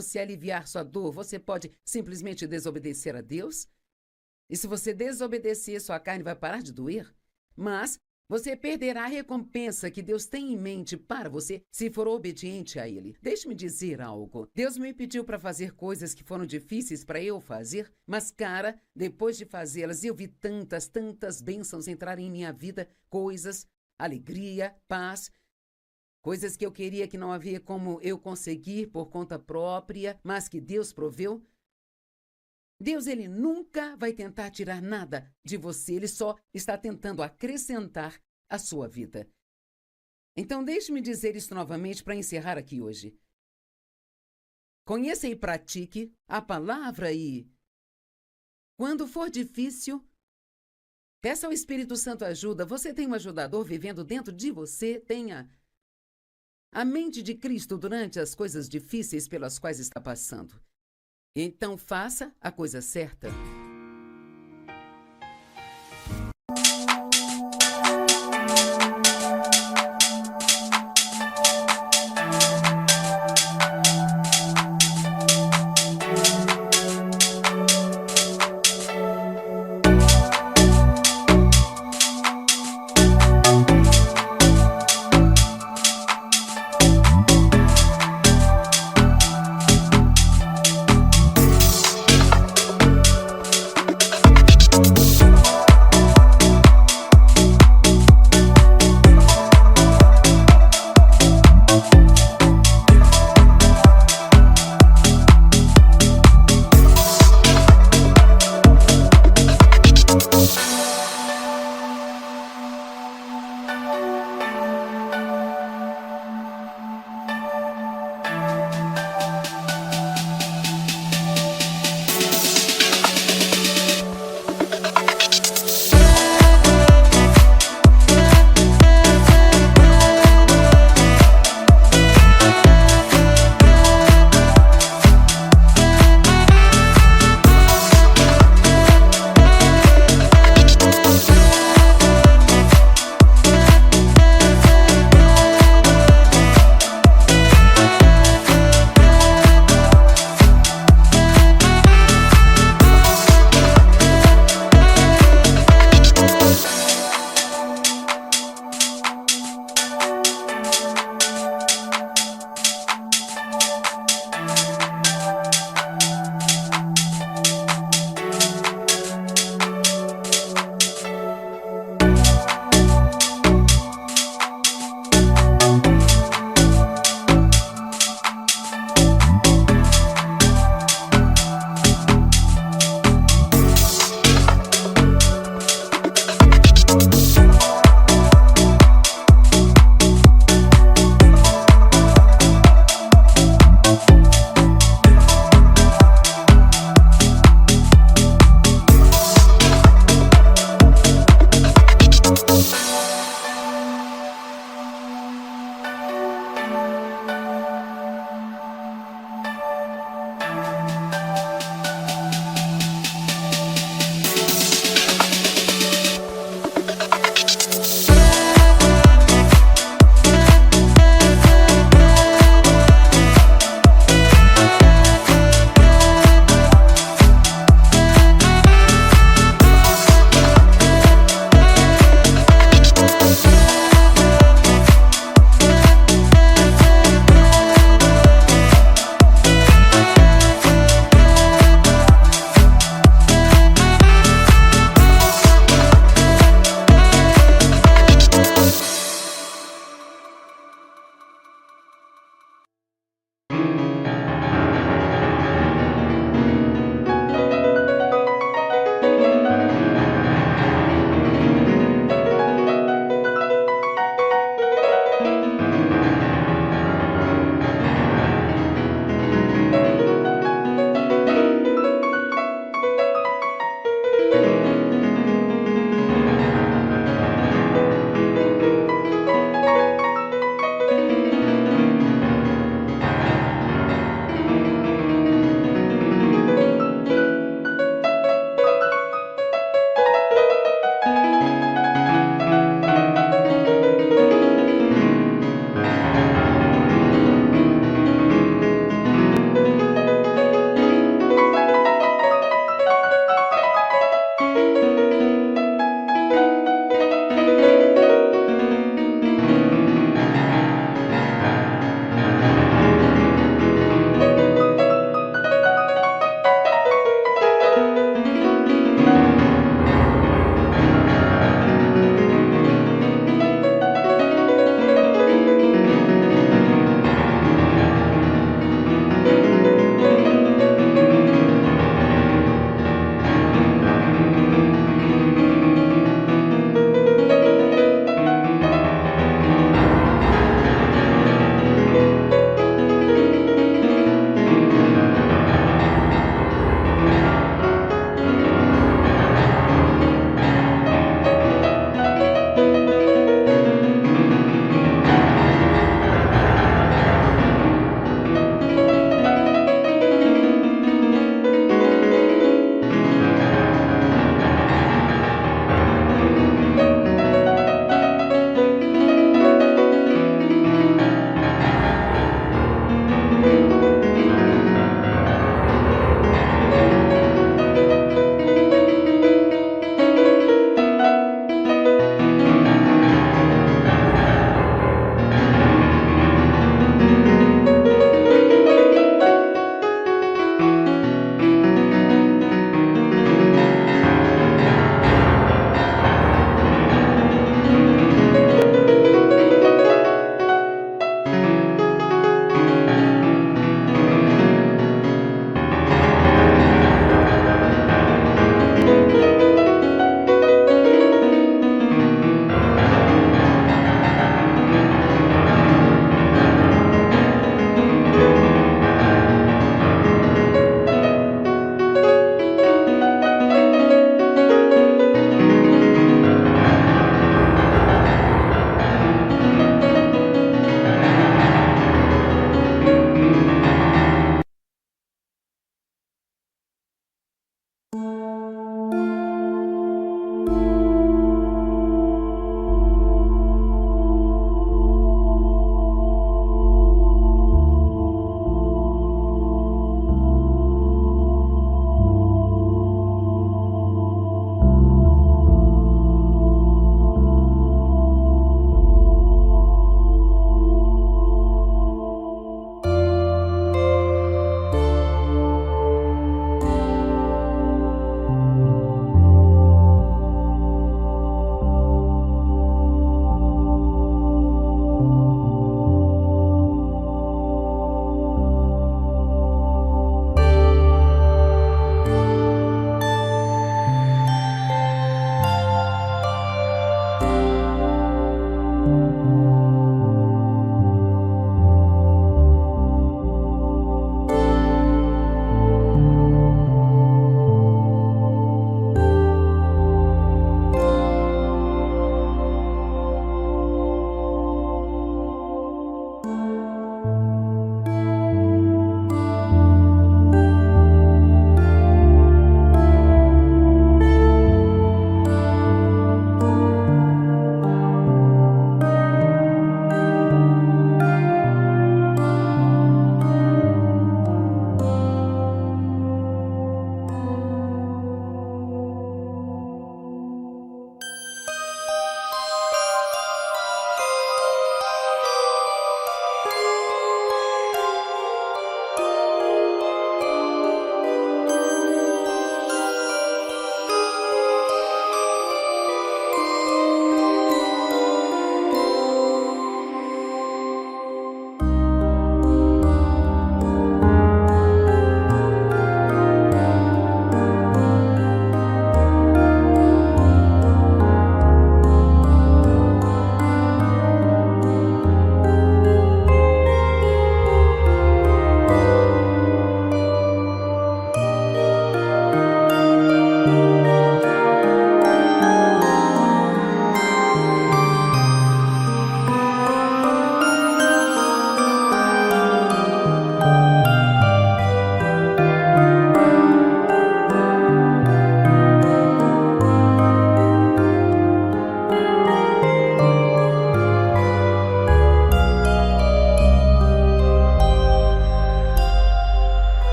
você aliviar sua dor, você pode simplesmente desobedecer a Deus? E se você desobedecer, sua carne vai parar de doer? Mas você perderá a recompensa que Deus tem em mente para você se for obediente a Ele. Deixe-me dizer algo. Deus me pediu para fazer coisas que foram difíceis para eu fazer, mas, cara, depois de fazê-las, eu vi tantas bênçãos entrarem em minha vida, coisas, alegria, paz, coisas que eu queria que não havia como eu conseguir por conta própria, mas que Deus proveu. Deus, ele nunca vai tentar tirar nada de você, ele só está tentando acrescentar a sua vida. Então, deixe-me dizer isso novamente para encerrar aqui hoje. Conheça e pratique a palavra e, quando for difícil, peça ao Espírito Santo ajuda. Você tem um ajudador vivendo dentro de você, tenha a mente de Cristo durante as coisas difíceis pelas quais está passando. Então faça a coisa certa.